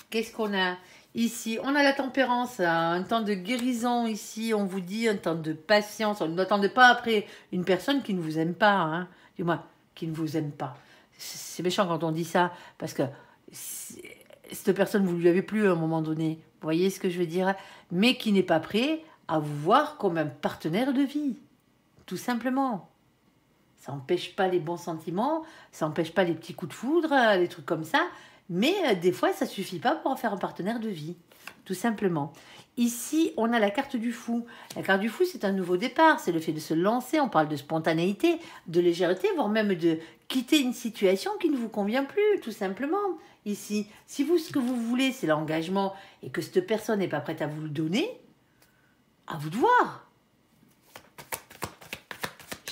qu'est-ce qu'on a ici? On a la tempérance, un temps de guérison ici, on vous dit, un temps de patience. On n'attendez pas après une personne qui ne vous aime pas, hein, du moins, qui ne vous aime pas. C'est méchant quand on dit ça, parce que cette personne, vous ne lui avez plus à un moment donné, vous voyez ce que je veux dire? Mais qui n'est pas prêt à vous voir comme un partenaire de vie, tout simplement. Ça n'empêche pas les bons sentiments, ça n'empêche pas les petits coups de foudre, les trucs comme ça, mais des fois, ça ne suffit pas pour en faire un partenaire de vie, tout simplement. Ici, on a la carte du fou. La carte du fou, c'est un nouveau départ, c'est le fait de se lancer, on parle de spontanéité, de légèreté, voire même de quitter une situation qui ne vous convient plus, tout simplement. Ici, si vous, ce que vous voulez, c'est l'engagement, et que cette personne n'est pas prête à vous le donner, à vous de voir.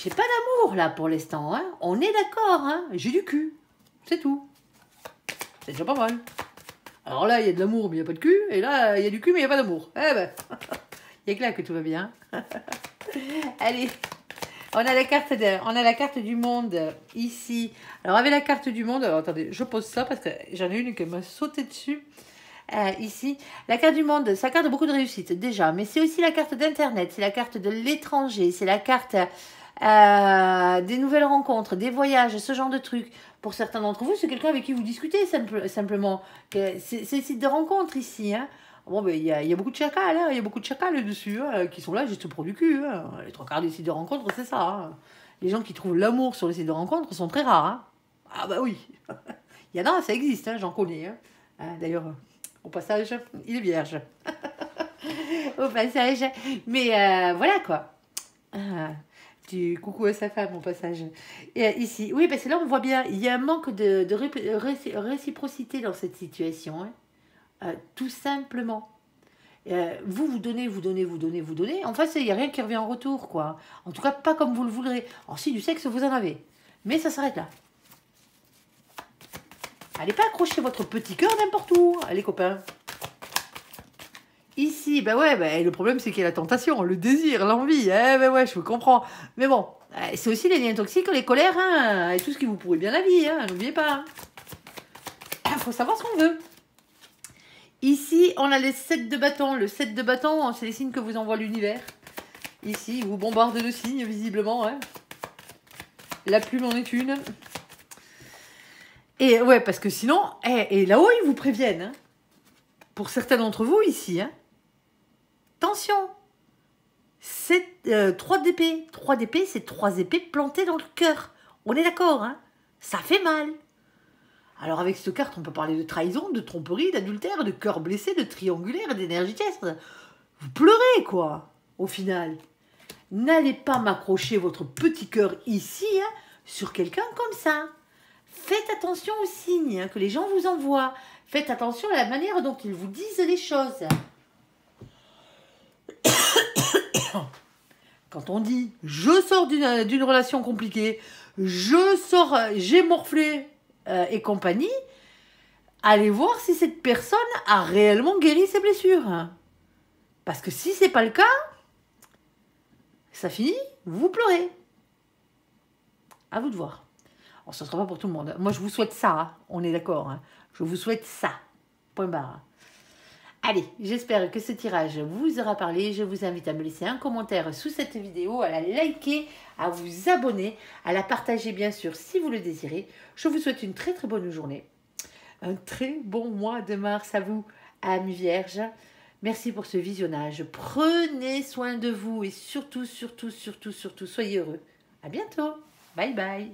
J'ai pas d'amour, là, pour l'instant, hein. On est d'accord, hein. J'ai du cul, c'est tout. C'est déjà pas mal. Alors là, il y a de l'amour, mais il n'y a pas de cul. Et là, il y a du cul, mais il n'y a pas d'amour. Eh ben, il y a que là que tout va bien. Allez, on a la carte du monde ici. Alors, avec la carte du monde, alors attendez, je pose ça parce que j'en ai une qui m'a sauté dessus. Ici, la carte du monde, ça carte beaucoup de réussite déjà, mais c'est aussi la carte d'Internet, c'est la carte de l'étranger, c'est la carte des nouvelles rencontres, des voyages, ce genre de trucs. Pour certains d'entre vous, c'est quelqu'un avec qui vous discutez simplement. C'est le site de rencontre ici. Hein. Bon, ben, il y a beaucoup de chacals, hein. Il y a beaucoup de chacals dessus hein, qui sont là juste pour du cul. Hein. Les trois quarts des sites de rencontre, c'est ça. Hein. Les gens qui trouvent l'amour sur les sites de rencontre sont très rares. Hein. Ah bah oui. Il y en a, ça existe, hein, j'en connais. Hein. D'ailleurs, au passage, il est vierge. Au passage. Mais voilà quoi. Petit coucou à sa femme au passage. Et ici, oui, parce que là on voit bien, il y a un manque de réciprocité dans cette situation. Hein. Tout simplement. Vous donnez, vous donnez, vous donnez, vous donnez. En face, il n'y a rien qui revient en retour, quoi. En tout cas, pas comme vous le voudrez. Alors, si du sexe, vous en avez. Mais ça s'arrête là. Allez pas accrocher votre petit cœur n'importe où, allez copains. Ici, ben ouais, ben, le problème c'est qu'il y a la tentation, le désir, l'envie. Ben ouais, je vous comprends. Mais bon, c'est aussi les liens toxiques, les colères, hein, et tout ce qui vous pourrit bien la vie, hein, n'oubliez pas. Il faut savoir ce qu'on veut. Ici, on a les 7 de bâton. Le 7 de bâton, c'est les signes que vous envoie l'univers. Ici, il vous bombarde de signes, visiblement. Hein. La plume en est une. Et ouais, parce que sinon, et là-haut, ils vous préviennent. Hein. Pour certains d'entre vous, ici, hein. Attention. 3 d'épée. 3 d'épée, c'est 3 épées plantées dans le cœur. On est d'accord, hein. Ça fait mal. Alors avec cette carte, on peut parler de trahison, de tromperie, d'adultère, de cœur blessé, de triangulaire, d'énergie test. Vous pleurez, quoi, au final. N'allez pas m'accrocher votre petit cœur ici, hein, sur quelqu'un comme ça. Faites attention aux signes que les gens vous envoient. Faites attention à la manière dont ils vous disent les choses. Quand on dit « je sors d'une relation compliquée »,« j'ai morflé », et compagnie, allez voir si cette personne a réellement guéri ses blessures. Parce que si c'est pas le cas, ça finit, vous pleurez. À vous de voir. Alors, ce ne sera pas pour tout le monde. Moi, je vous souhaite ça, hein. On est d'accord. Hein. Je vous souhaite ça. Point barre. Allez, j'espère que ce tirage vous aura parlé. Je vous invite à me laisser un commentaire sous cette vidéo, à la liker, à vous abonner, à la partager bien sûr si vous le désirez. Je vous souhaite une très très bonne journée. Un très bon mois de mars à vous, amis vierges. Merci pour ce visionnage. Prenez soin de vous et surtout, surtout, surtout, surtout, soyez heureux. À bientôt. Bye bye.